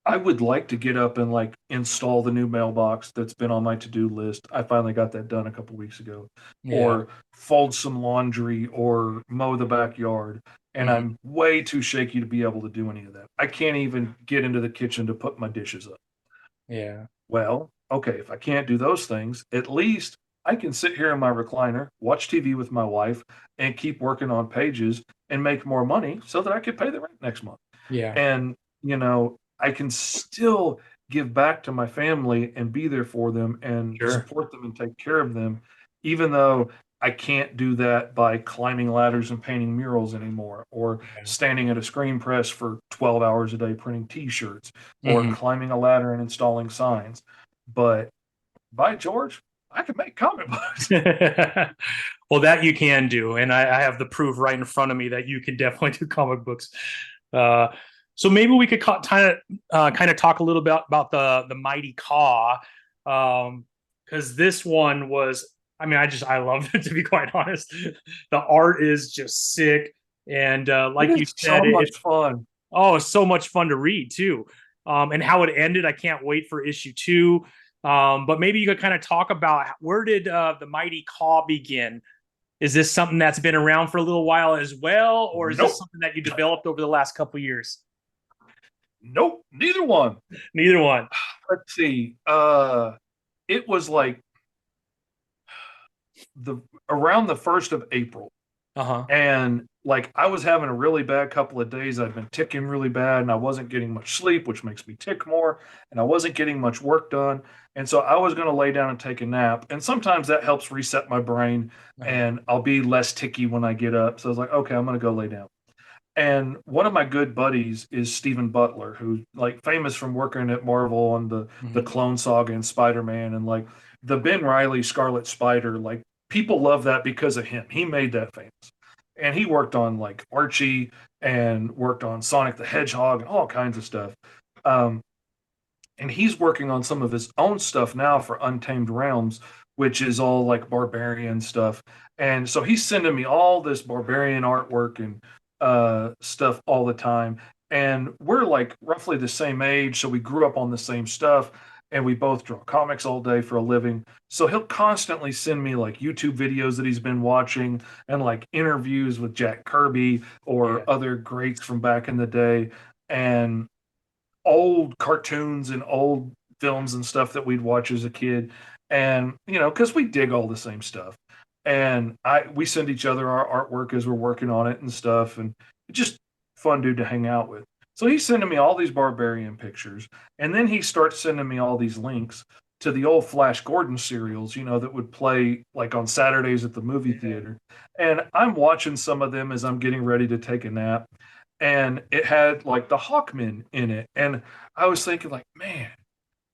I would like to get up and like install the new mailbox that's been on my to-do list. I finally got that done a couple weeks ago. Yeah. Or fold some laundry or mow the backyard. And Mhm. I'm way too shaky to be able to do any of that. I can't even get into the kitchen to put my dishes up. Yeah. Well, okay, if I can't do those things, at least I can sit here in my recliner, watch TV with my wife, and keep working on pages and make more money so that I can pay the rent next month. Yeah. And, I can still give back to my family and be there for them and Sure. support them and take care of them, even though I can't do that by climbing ladders and painting murals anymore, or Yeah. standing at a screen press for 12 hours a day printing t-shirts, or Mhm. climbing a ladder and installing signs. But by George, I can make comic books. Well, that you can do, and I have the proof right in front of me that you can definitely do comic books. Uh, so maybe we could kind of talk a little bit about the mighty KAAW, because this one was, I mean, I loved it, to be quite honest. The art is just sick, and It like you is said, so much fun. it's so much fun to read too. And how it ended, I can't wait for issue two. But maybe you could kind of talk about where did the mighty KAAW begin? Is this something that's been around for a little while as well, or is this Nope. something that you developed over the last couple of years? Nope. Neither one. Neither one. Let's see. It was like the around the 1st of April. Uh huh. And like I was having a really bad couple of days. I'd been ticking really bad and I wasn't getting much sleep, which makes me tick more. And I wasn't getting much work done. And so I was going to lay down and take a nap. And sometimes that helps reset my brain Uh-huh. and I'll be less ticky when I get up. So I was like, okay, I'm going to go lay down. And one of my good buddies is Stephen Butler, who's like famous from working at Marvel on the Mhm. Clone Saga and Spider-Man and like the Ben Riley Scarlet Spider. Like people love that because of him. He made that famous. And he worked on like Archie and worked on Sonic the Hedgehog and all kinds of stuff. Um, and he's working on some of his own stuff now for Untamed Realms, which is all like barbarian stuff. And so he's sending me all this barbarian artwork and stuff all the time. And we're like roughly the same age, so we grew up on the same stuff, and we both draw comics all day for a living. So he'll constantly send me like YouTube videos that he's been watching and like interviews with Jack Kirby Yeah. or other greats from back in the day. And old cartoons and old films and stuff that we'd watch as a kid. And, because we dig all the same stuff. and we send each other our artwork as we're working on it and stuff, and just fun dude to hang out with. So he's sending me all these barbarian pictures, and then he starts sending me all these links to the old Flash Gordon serials, that would play like on Saturdays at the movie theater. And I'm watching some of them as I'm getting ready to take a nap, and it had like the Hawkmen in it, and I was thinking like, man,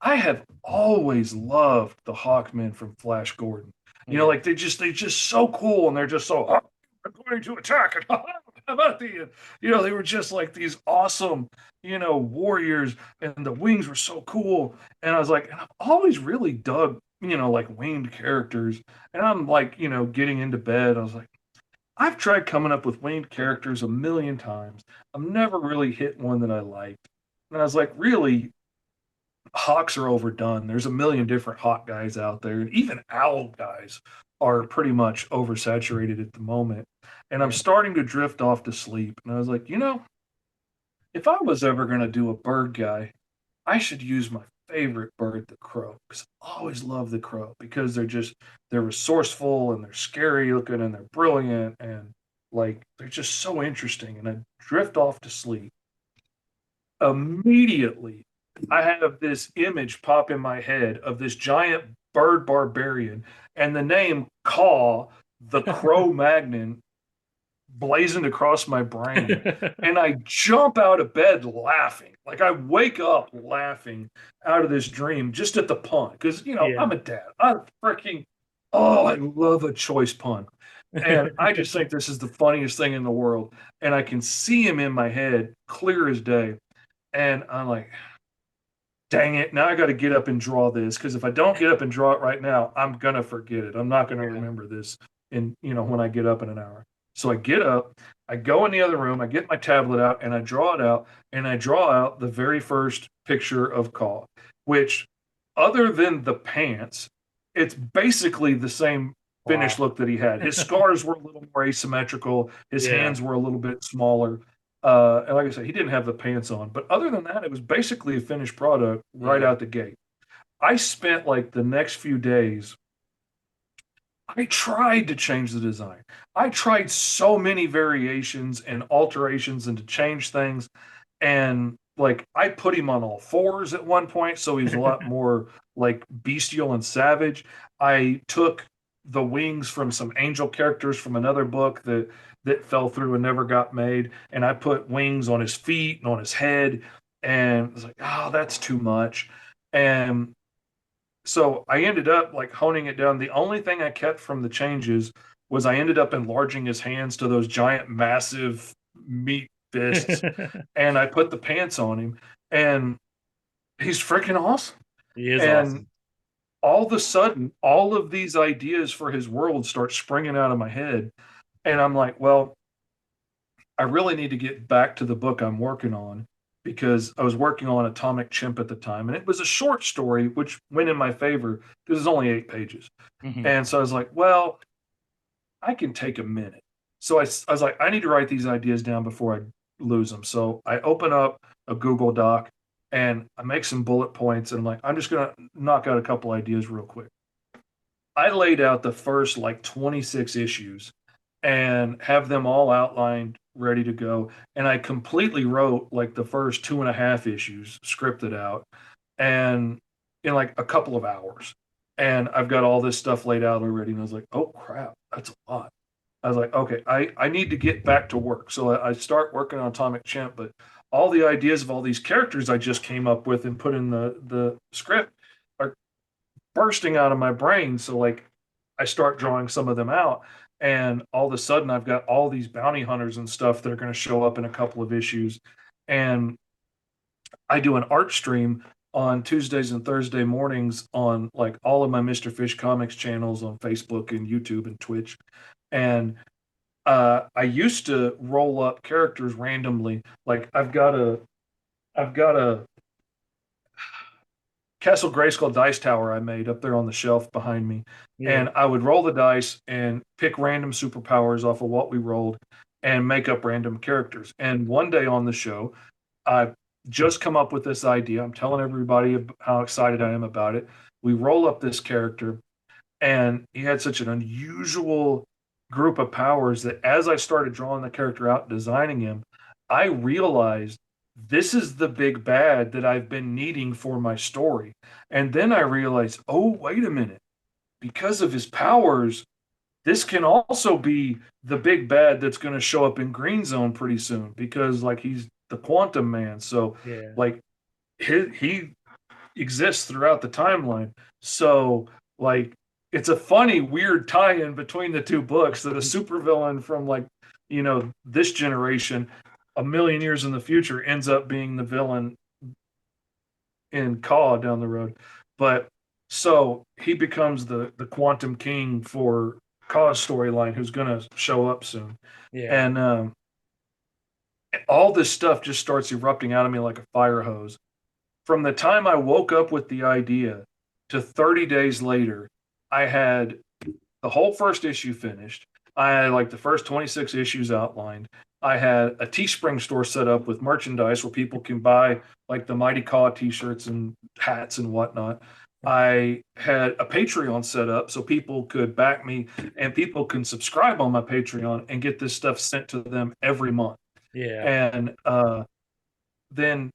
I have always loved the Hawkmen from Flash Gordon. Like they just so cool, and they're just so I'm going to attack and how about the they were just like these awesome warriors, and the wings were so cool. And I was like, and I've always really dug like winged characters, and I'm like getting into bed. I was like, I've tried coming up with winged characters a million times. I've never really hit one that I liked. And I was like, really, hawks are overdone. There's a million different hawk guys out there, and even owl guys are pretty much oversaturated at the moment. And I'm starting to drift off to sleep. And I was like, if I was ever going to do a bird guy, I should use my favorite bird, the crow, because I always love the crow because they're resourceful and they're scary looking and they're brilliant and like they're just so interesting. And I drift off to sleep. Immediately, I have this image pop in my head of this giant bird barbarian and the name KAAW, the Crow Magnon, blazoned across my brain. And I jump out of bed laughing. Like I wake up laughing out of this dream just at the pun. Because, I'm a dad. I love a choice pun. And I just think this is the funniest thing in the world. And I can see him in my head clear as day. And I'm like, dang it, now I got to get up and draw this, because if I don't get up and draw it right now, I'm going to forget it. I'm not going to remember this when I get up in an hour. So I get up, I go in the other room, I get my tablet out, and I draw it out, and I draw out the very first picture of KAAW, which, other than the pants, it's basically the same finished look that he had. His scars were a little more asymmetrical, his hands were a little bit smaller. And like I said, he didn't have the pants on. But other than that, it was basically a finished product right out the gate. I spent like the next few days, I tried to change the design. I tried so many variations and alterations and to change things. And like I put him on all fours at one point, so he's a lot more like bestial and savage. I took the wings from some angel characters from another book that fell through and never got made, and I put wings on his feet and on his head, and I was like, oh, that's too much. And so I ended up like honing it down. The only thing I kept from the changes was I ended up enlarging his hands to those giant, massive meat fists, and I put the pants on him, and he's freaking awesome. He is And awesome. all of a sudden, all of these ideas for his world start springing out of my head, and I'm like, well, I really need to get back to the book I'm working on, because I was working on Atomic Chimp at the time, and it was a short story, which went in my favor because it's only 8 pages. And so I was like, well, I can take a minute. So I was like, I need to write these ideas down before I lose them. So I open up a Google Doc and I make some bullet points, and I'm like, I'm just going to knock out a couple ideas real quick. I laid out the first like 26 issues and have them all outlined, ready to go. And I completely wrote like the first 2.5 issues, scripted out, and in like a couple of hours. And I've got all this stuff laid out already. And I was like, oh crap, that's a lot. I was like, okay, I need to get back to work. So I start working on Atomic Chimp, but all the ideas of all these characters I just came up with and put in the script are bursting out of my brain. So like I start drawing some of them out, and all of a sudden I've got all these bounty hunters and stuff that are going to show up in a couple of issues. And I do an art stream on Tuesdays and Thursday mornings on like all of my Mr. Fish Comics channels on Facebook and YouTube and Twitch. And I used to roll up characters randomly. Like I've got a Castle Grayskull dice tower I made up there on the shelf behind me. And I would roll the dice and pick random superpowers off of what we rolled and make up random characters. And one day on the show, I just come up with this idea. I'm telling everybody how excited I am about it. We roll up this character, And he had such an unusual group of powers that as I started drawing the character out, designing him, I realized this is the big bad that I've been needing for my story. And then I realized, oh, wait a minute, because of his powers, this can also be the big bad that's going to show up in Green Zone pretty soon because like he's the quantum man. So Yeah. like he exists throughout the timeline. So like it's a funny, weird tie-in between the two books that a supervillain from like, this generation, a million years in the future, ends up being the villain in KAAW down the road. But so he becomes the quantum king for KAAW's storyline, who's going to show up soon. Yeah. And all this stuff just starts erupting out of me like a fire hose. From the time I woke up with the idea to 30 days later, I had the whole first issue finished. I had like the first 26 issues outlined. I had a Teespring store set up with merchandise where people can buy like the Mighty KAAW t-shirts and hats and whatnot. I had a Patreon set up so people could back me and people can subscribe on my Patreon and get this stuff sent to them every month. Yeah. And then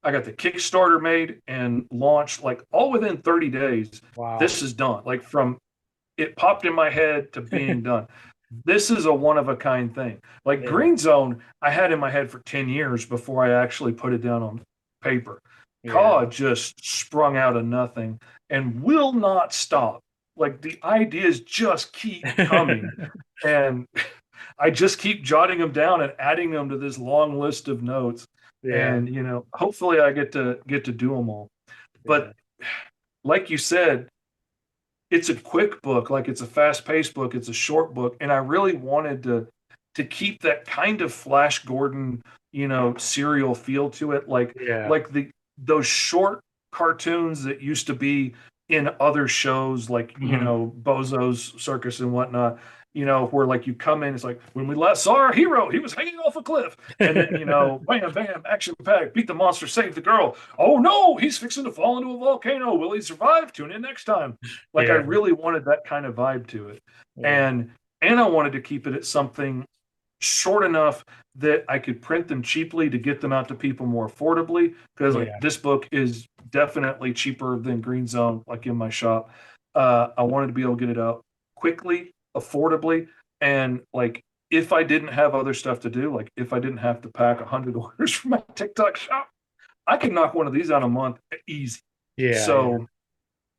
I got the Kickstarter made and launched like all within 30 days. Wow. This is done. Like from it popped in my head to being done. This is a one of a kind thing. Like Yeah. Green Zone, I had in my head for 10 years before I actually put it down on paper. Yeah. KAAW just sprung out of nothing and will not stop. Like the ideas just keep coming. And I just keep jotting them down and adding them to this long list of notes. Yeah. And hopefully I get to do them all. Yeah. But like you said, it's a quick book, like it's a fast-paced book, it's a short book, and I really wanted to keep that kind of Flash Gordon, serial feel to it, Yeah. like those short cartoons that used to be in other shows, like Bozo's Circus and whatnot. Where like you come in, it's like when we last saw our hero, he was hanging off a cliff, and then bam, bam, action packed, beat the monster, save the girl. Oh no, he's fixing to fall into a volcano. Will he survive? Tune in next time. Like I Yeah. really wanted that kind of vibe to it, Yeah. and I wanted to keep it at something short enough that I could print them cheaply to get them out to people more affordably. Because like Yeah. this book is definitely cheaper than Green Zone, like in my shop. I wanted to be able to get it out quickly, affordably, and like if I didn't have other stuff to do, like if I didn't have to pack 100 orders from my TikTok shop, I could knock one of these out a month easy. Yeah. Yeah. So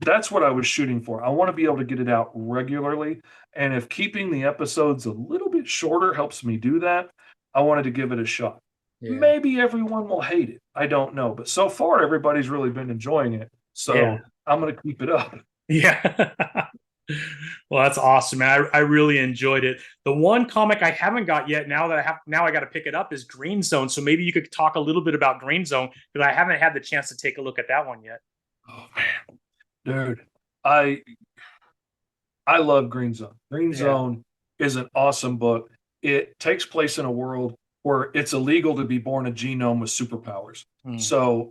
that's what I was shooting for. I want to be able to get it out regularly. And if keeping the episodes a little bit shorter helps me do that, I wanted to give it a shot. Yeah. Maybe everyone will hate it. I don't know. But so far, everybody's really been enjoying it. Yeah. So I'm going to keep it up. Yeah. Well, that's awesome, man. I really enjoyed it. The one comic I haven't got yet, now I got to pick it up, is Green Zone. So maybe you could talk a little bit about Green Zone because I haven't had the chance to take a look at that one yet. Oh, man. Dude, I love Green Zone. Green Yeah. Zone is an awesome book. It takes place in a world where it's illegal to be born a genome with superpowers. Mm. So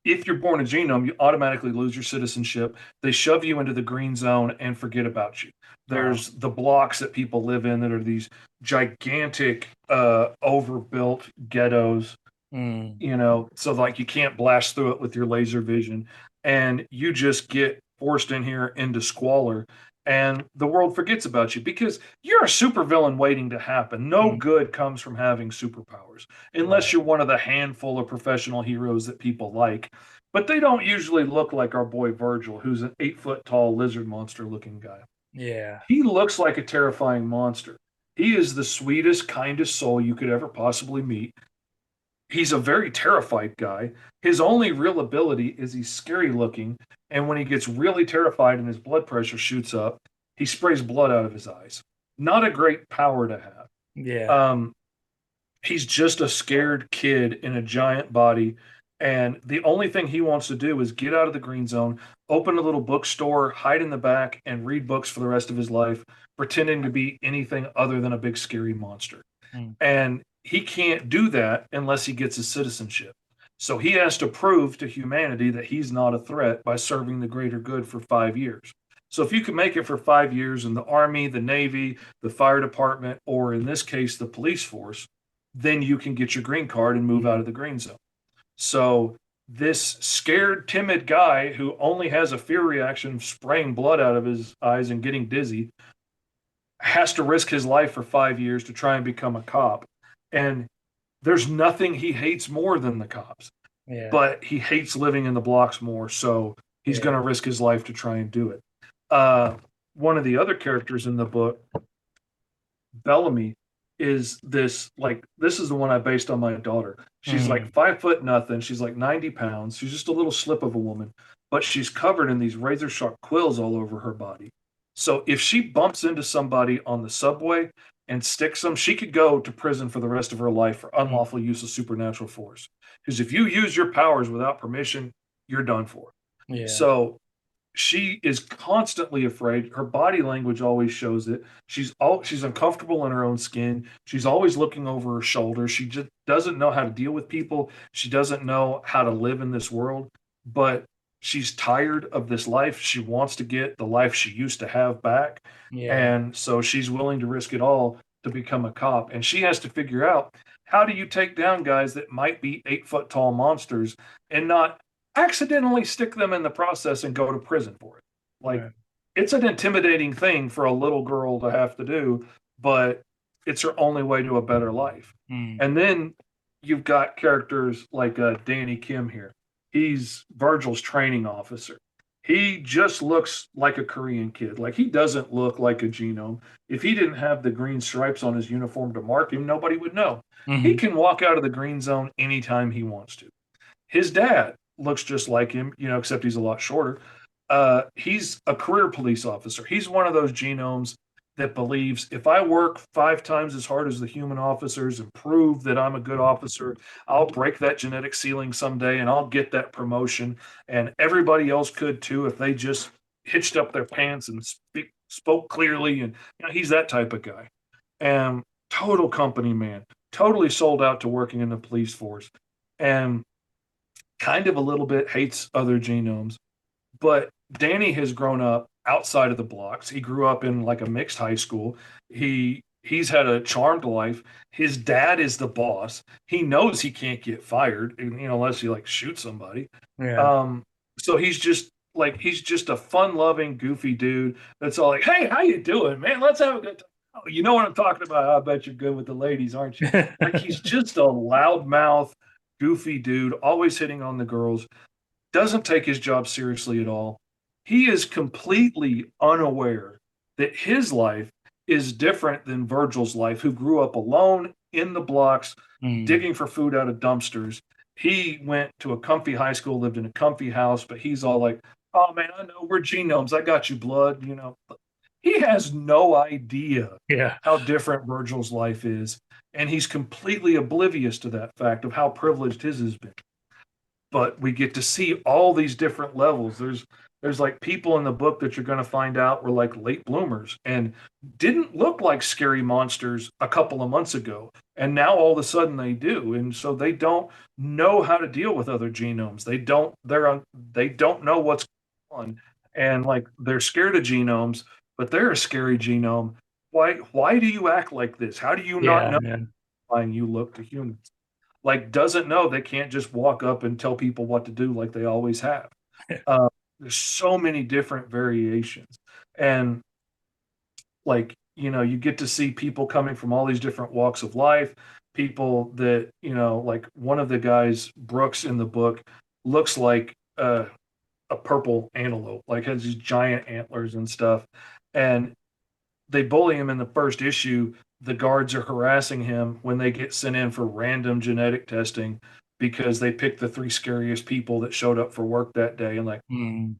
if you're born a genome, you automatically lose your citizenship. They shove you into the green zone and forget about you. Wow. There's the blocks that people live in that are these gigantic, overbuilt ghettos, Mm. so like you can't blast through it with your laser vision. And you just get forced in here into squalor. And the world forgets about you because you're a supervillain waiting to happen. No Mm. good comes from having superpowers unless Right. you're one of the handful of professional heroes that people like. But they don't usually look like our boy Virgil, who's an 8 foot tall lizard monster looking guy. Yeah. He looks like a terrifying monster. He is the sweetest, kindest soul you could ever possibly meet. He's a very terrified guy. His only real ability is he's scary looking. And when he gets really terrified and his blood pressure shoots up, he sprays blood out of his eyes. Not a great power to have. Yeah. Um, he's just a scared kid in a giant body. And the only thing he wants to do is get out of the green zone, open a little bookstore, hide in the back, and read books for the rest of his life, pretending to be anything other than a big scary monster. Mm. And he can't do that unless he gets his citizenship. So he has to prove to humanity that he's not a threat by serving the greater good for 5 years. So if you can make it for 5 years in the Army, the Navy, the fire department, or in this case, the police force, then you can get your green card and move out of the green zone. So this scared, timid guy who only has a fear reaction of spraying blood out of his eyes and getting dizzy has to risk his life for 5 years to try and become a cop. And there's nothing he hates more than the cops, Yeah. but he hates living in the blocks more. So he's Yeah. going to risk his life to try and do it. Uh, One of the other characters in the book, Bellamy, is this is the one I based on my daughter. She's like Mm. 5 foot nothing. She's like 90 pounds. She's just a little slip of a woman, but she's covered in these razor sharp quills all over her body. So if she bumps into somebody on the subway and sticks them, she could go to prison for the rest of her life for Mm. unlawful use of supernatural force. Because if you use your powers without permission, you're done for. Yeah. So she is constantly afraid. Her body language always shows it. She's uncomfortable in her own skin. She's always looking over her shoulder. She just doesn't know how to deal with people. She doesn't know how to live in this world, but she's tired of this life. She wants to get the life she used to have back. Yeah. And so she's willing to risk it all to become a cop. And she has to figure out, how do you take down guys that might be 8 foot tall monsters and not accidentally stick them in the process and go to prison for it. Like, Right. it's an intimidating thing for a little girl to have to do, but it's her only way to a better life. Mm. And then you've got characters like Danny Kim here. He's Virgil's training officer. He just looks like a Korean kid. Like, he doesn't look like a genome. If he didn't have the green stripes on his uniform to mark him, nobody would know. He Hmm. can walk out of the green zone anytime he wants to. His dad looks just like him, except he's a lot shorter. He's a career police officer. He's one of those genomes that believes, if I work 5 times as hard as the human officers and prove that I'm a good officer, I'll break that genetic ceiling someday and I'll get that promotion. And everybody else could too if they just hitched up their pants and spoke clearly. And he's that type of guy. And total company man, totally sold out to working in the police force. And kind of a little bit hates other genomes, but Danny has grown up outside of the blocks. He grew up in like a mixed high school. He's had a charmed life. His dad is the boss. He knows he can't get fired, unless he like shoots somebody. Yeah. Um, so he's just a fun-loving, goofy dude that's all like, "Hey, how you doing, man? Let's have a good time." Oh, you know what I'm talking about? I bet you're good with the ladies, aren't you? Like, he's just a loudmouth, goofy dude, always hitting on the girls, doesn't take his job seriously at all. He is completely unaware that his life is different than Virgil's life, who grew up alone in the blocks, Mm. digging for food out of dumpsters. He went to a comfy high school, lived in a comfy house, but he's all like, "Oh man, I know we're genomes. I got you, blood." He has no idea Yeah. how different Virgil's life is. And he's completely oblivious to that fact of how privileged his has been. But we get to see all these different levels. There's like people in the book that you're going to find out were like late bloomers and didn't look like scary monsters a couple of months ago, and now all of a sudden they do. And so they don't know how to deal with other genomes. They don't know what's going on, and like, they're scared of genomes, but they're a scary genome. Why do you act like this? How do you not Yeah, know man. how you look to humans? Like, doesn't know they can't just walk up and tell people what to do like they always have. Uh, there's so many different variations, and like, you get to see people coming from all these different walks of life. People that, like, one of the guys, Brooks, in the book looks like a purple antelope, like has these giant antlers and stuff, and they bully him in the first issue. The guards are harassing him when they get sent in for random genetic testing because they picked the 3 scariest people that showed up for work that day. And like, Mm.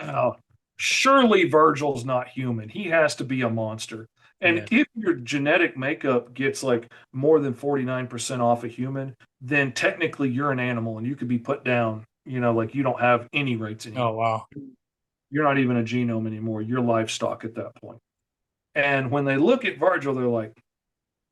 oh, surely Virgil's not human. He has to be a monster. And Yeah. if your genetic makeup gets like more than 49% off a human, then technically you're an animal and you could be put down, like you don't have any rights Oh, anymore. wow. You're not even a genome anymore. You're livestock at that point. And when they look at Virgil, they're like,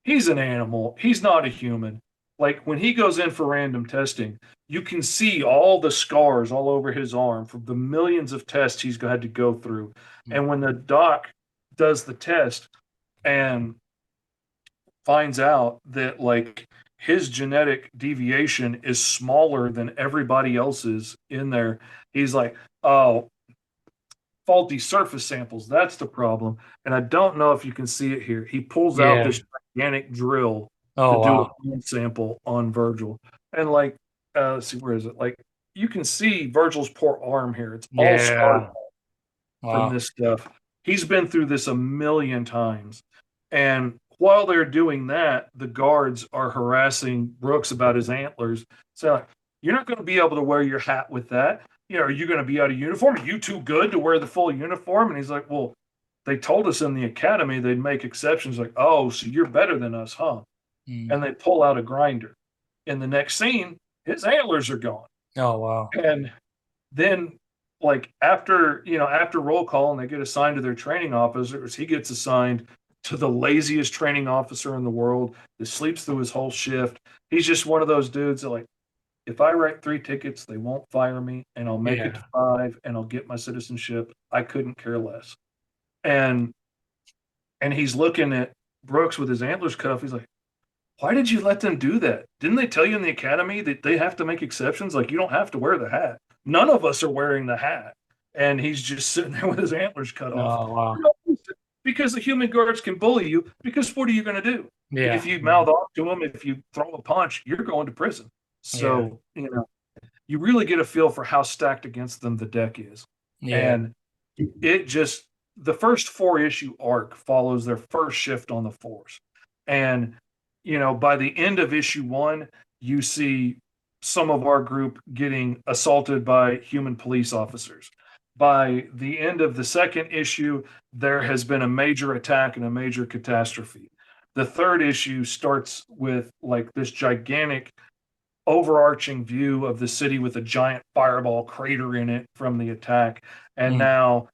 he's an animal. He's not a human. like when he goes in for random testing, you can see all the scars all over his arm from the millions of tests he's had to go through. And when the doc does the test and finds out that like his genetic deviation is smaller than everybody else's in there, he's like, oh, faulty surface samples. That's the problem. And I don't know if you can see it here. He pulls out Yeah. this gigantic drill to Oh do a wow. blood sample on Virgil. And like, let's see, where is it? Like, you can see Virgil's poor arm here. It's all scarred Yeah. from Wow. this stuff. He's been through this a million times. And while they're doing that, the guards are harassing Brooks about his antlers. So you're not going to be able to wear your hat with that. You know, are you going to be out of uniform? Are you too good to wear the full uniform? And he's like, well, they told us in the academy they'd make exceptions. Like, oh, so you're better than us, huh? Mm. And they pull out a grinder. In the next scene, his antlers are gone. Oh wow. And then like after roll call and they get assigned to their training officers, he gets assigned to the laziest training officer in the world that sleeps through his whole shift. He's just one of those dudes that like, if I write 3 tickets, they won't fire me and I'll make it to Yeah. 5 and I'll get my citizenship. I couldn't care less. And he's looking at Brooks with his antlers cut off. He's like, why did you let them do that? Didn't they tell you in the academy that they have to make exceptions? Like, you don't have to wear the hat. None of us are wearing the hat. And he's just sitting there with his antlers cut off. Oh wow. Because the human guards can bully you. Because what are you going to do? Yeah. If you mouth off to them, if you throw a punch, you're going to prison. Yeah. So, you really get a feel for how stacked against them the deck is. Yeah. And it just, the first 4 issue arc follows their first shift on the force. And by the end of issue 1, you see some of our group getting assaulted by human police officers. By the end of the second issue, there has been a major attack and a major catastrophe. The third issue starts with like this gigantic overarching view of the city with a giant fireball crater in it from the attack. And Mm. now,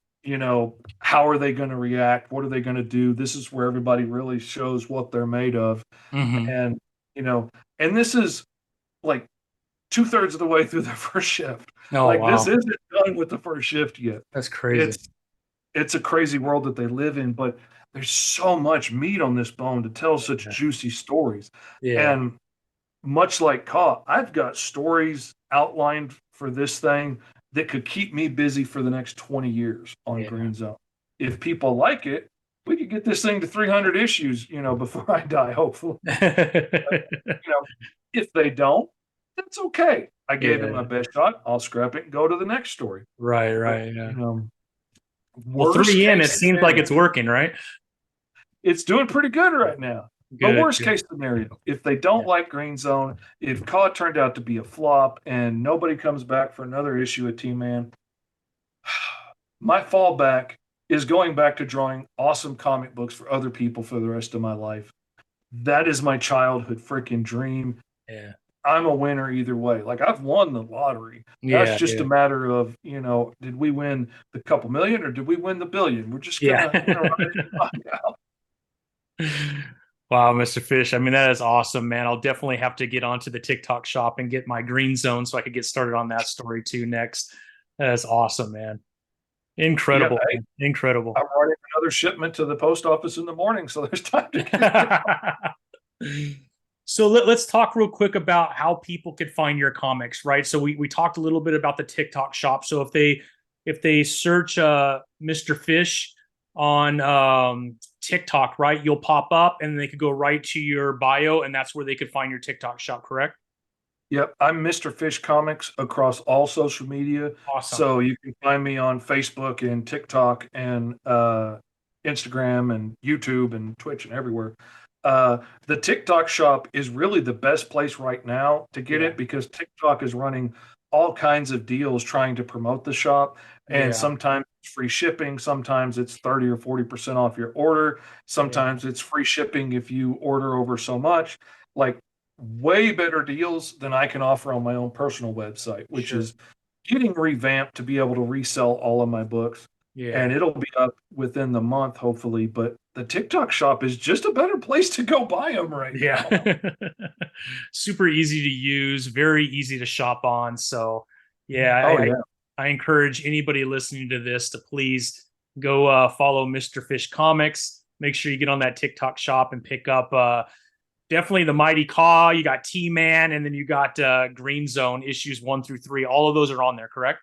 how are they going to react? What are they going to do? This is where everybody really shows what they're made of. Hmm. And, and this is like 2/3 of the way through their first shift. Oh Like, this wow. isn't done with the first shift yet. That's crazy. It's a crazy world that they live in, but there's so much meat on this bone to tell such Yeah. juicy stories. Yeah. And much like KAAW, I've got stories outlined for this thing that could keep me busy for the next 20 years on Yeah. GreenZone. If people like it, we could get this thing to 300 issues, before I die, hopefully. If they don't, that's okay. I gave it my Yeah. best shot. I'll scrap it and go to the next story. Right. But, Right. Yeah. Well, worst 3 in, it case seems like scenario, it's working, right? it's doing pretty good right now. But Good. worst Good. case scenario, if they don't Yeah. like GreenZone, if KAAW turned out to be a flop and nobody comes back for another issue of T-Man, my fallback is going back to drawing awesome comic books for other people for the rest of my life. That is my childhood freaking dream. Yeah. I'm a winner either way. Like, I've won the lottery. That's Yeah. just Yeah. a matter of, did we win the couple million or did we win the billion? We're just Yeah. gonna ride it and find out. Wow, Mr. Fish. I mean, that is awesome, man. I'll definitely have to get onto the TikTok shop and get my green zone so I could get started on that story too next. That is awesome, man. Yeah, Incredible, hey, man. Incredible. I'm running another shipment to the post office in the morning, so there's time to get So let's talk real quick about how people could find your comics, right? So we talked a little bit about the TikTok shop. So if they search Mr. Fish on TikTok, right, you'll pop up and they could go right to your bio, and that's where they could find your TikTok shop, correct? Yep, I'm Mr. Fish Comics across all social media. Awesome. So you can find me on Facebook and TikTok and Instagram and YouTube and Twitch and everywhere. The TikTok shop is really the best place right now to get Yeah. it because TikTok is running all kinds of deals trying to promote the shop. And Yeah. sometimes it's free shipping, sometimes it's 30 or 40% off your order, sometimes it's free shipping if you order over so much. Like, way better deals than I can offer on my own personal website, which Sure. is getting revamped to be able to resell all of my books. Yeah. And it'll be up within the month, hopefully. But the TikTok shop is just a better place to go buy them right Yeah. now. Super easy to use, very easy to shop on. So, yeah, Oh yeah. I encourage anybody listening to this to please go follow Mr. Fish Comics. Make sure you get on that TikTok shop and pick up definitely the Mighty KAAW. You got T-Man, and then you got Green Zone issues 1 through 3. All of those are on there, correct?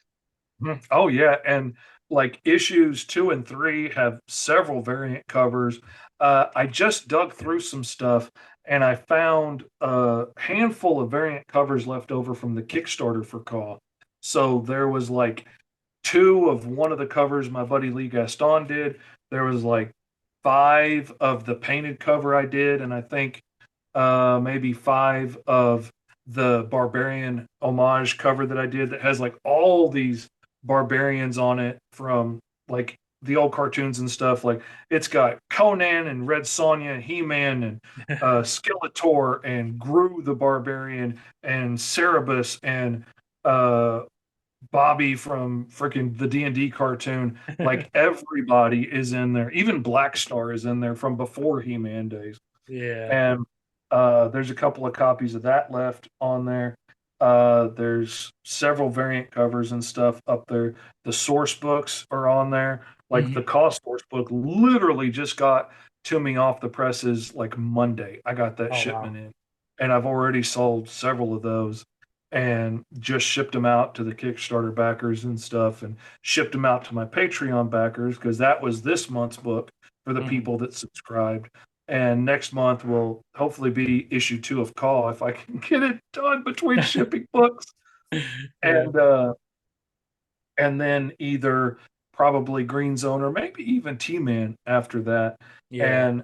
Oh yeah, and like issues 2 and 3 have several variant covers. I just dug through some stuff and I found a handful of variant covers left over from the Kickstarter for KAW. So there was like two of one of the covers my buddy Lee Gaston did. There was like five of the painted cover I did, and I think maybe five of the Barbarian homage cover that I did that has like all these barbarians on it from like the old cartoons and stuff. Like it's got Conan and Red Sonja, He-Man and Skeletor and Gru the Barbarian and Cerebus and uh Bobby from freaking the D&D cartoon. Like everybody is in there. Even Black Star is in there from before He-Man days. Yeah. And there's a couple of copies of that left on there. There's several variant covers and stuff up there. The source books are on there. Like the Mhm. cost source book literally just got to me off the presses like Monday. I got that Oh wow. shipment in, and I've already sold several of those and just shipped them out to the Kickstarter backers and stuff, and shipped them out to my Patreon backers because that was this month's book for the Mhm. people that subscribed. And next month will hopefully be issue 2 of KAW if I can get it done between shipping books. Yeah. And and then either probably Green Zone or maybe even T-Man after that. Yeah. And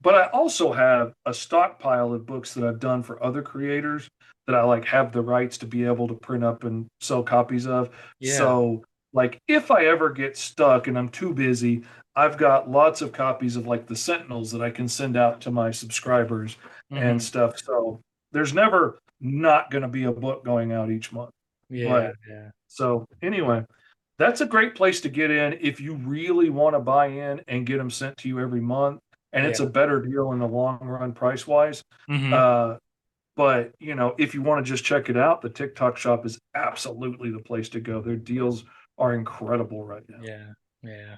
but I also have a stockpile of books that I've done for other creators that I like have the rights to be able to print up and sell copies of. Yeah. So, like, if I ever get stuck and I'm too busy, I've got lots of copies of like the Sentinels that I can send out to my subscribers and Mhm. stuff. So, there's never not going to be a book going out each month. Yeah. But Yeah. so, anyway, that's a great place to get in if you really want to buy in and get them sent to you every month. And it's a Yeah. better deal in the long run price wise. Mhm. Uh, but you know, if you want to just check it out, the TikTok shop is absolutely the place to go. Their deals are incredible right now. Yeah. Yeah.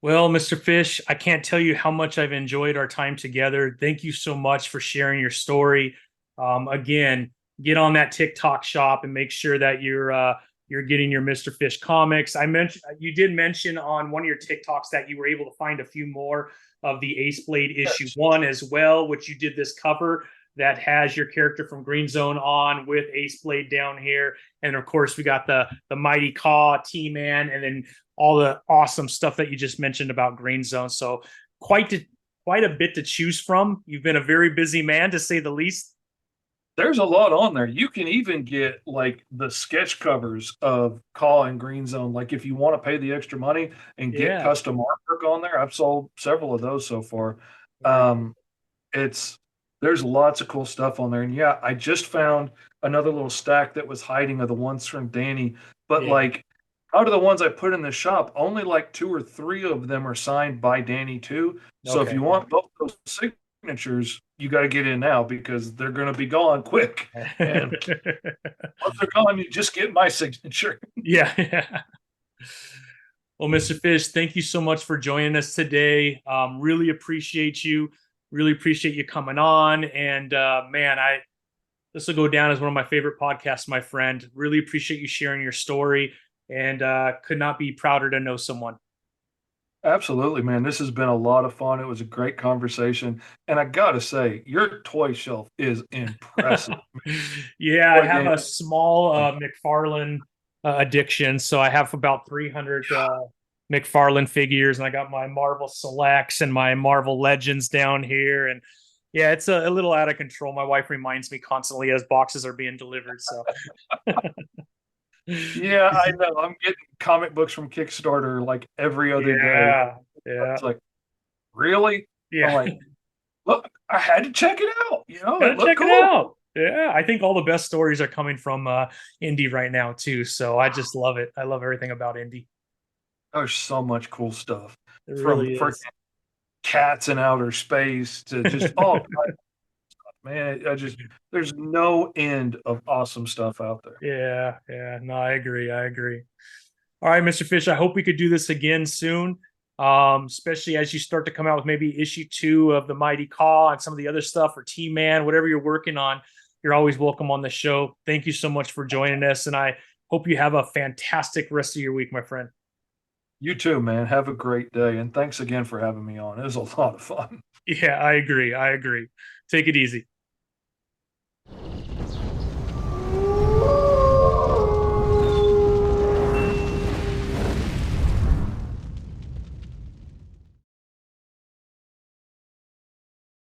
Well, Mr. Fish, I can't tell you how much I've enjoyed our time together. Thank you so much for sharing your story. Again, get on that TikTok shop and make sure that you're getting your Mr. Fish comics. I mentioned you did mention on one of your TikToks that you were able to find a few more of the Ace Blade issue Yes. 1 as well, which you did this cover that has your character from Green Zone on with Ace Blade down here, and of course we got the Mighty KAW T-Man, and then all the awesome stuff that you just mentioned about Green Zone. So quite to, quite a bit to choose from. You've been a very busy man, to say the least. There's a lot on there. You can even get like the sketch covers of KAW and Green Zone. Like if you want to pay the extra money and get Yeah, custom artwork on there, I've sold several of those so far. very good. Um, it's there's lots of cool stuff on there. And yeah, I just found another little stack that was hiding of the ones from Danny. But Yeah. like out of the ones I put in the shop, only like two or three of them are signed by Danny too. So if Okay. you want both those signatures, you got to get in now because they're going to be gone quick. And once they're gone, you just get my signature. Yeah. Yeah. Well, Mr. Fish, thank you so much for joining us today. Really appreciate you. Really appreciate you coming on. And man, I this will go down as one of my favorite podcasts, my friend. Really appreciate you sharing your story, and could not be prouder to know someone. Absolutely, man. This has been a lot of fun. It was a great conversation. And I got to say, your toy shelf is impressive. Yeah, I Boy, have game. a small McFarlane addiction, so I have about 300 McFarlane figures, and I got my Marvel Selects and my Marvel Legends down here, and yeah, it's a little out of control. My wife reminds me constantly as boxes are being delivered. So Yeah, I know. I'm getting comic books from Kickstarter like every other day. yeah, yeah, It's like, really? I'm yeah. like, look, I had to check it out. Gotta It looked check it cool. out. Yeah, I think all the best stories are coming from indie right now too. So I just love it. I love everything about indie. There's so much cool stuff It from really for is. cats in outer space to just all kinds of stuff, man. There's no end of awesome stuff out there. Yeah, yeah. No, I agree. I agree. All right, Mr. Fish, I hope we could do this again soon. Especially as you start to come out with maybe issue 2 of the Mighty KAAW and some of the other stuff, or T-Man, whatever you're working on. You're always welcome on the show. Thank you so much for joining us, and I hope you have a fantastic rest of your week, my friend. You too, man. Have a great day. And thanks again for having me on. It was a lot of fun. Yeah, I agree. I agree. Take it easy.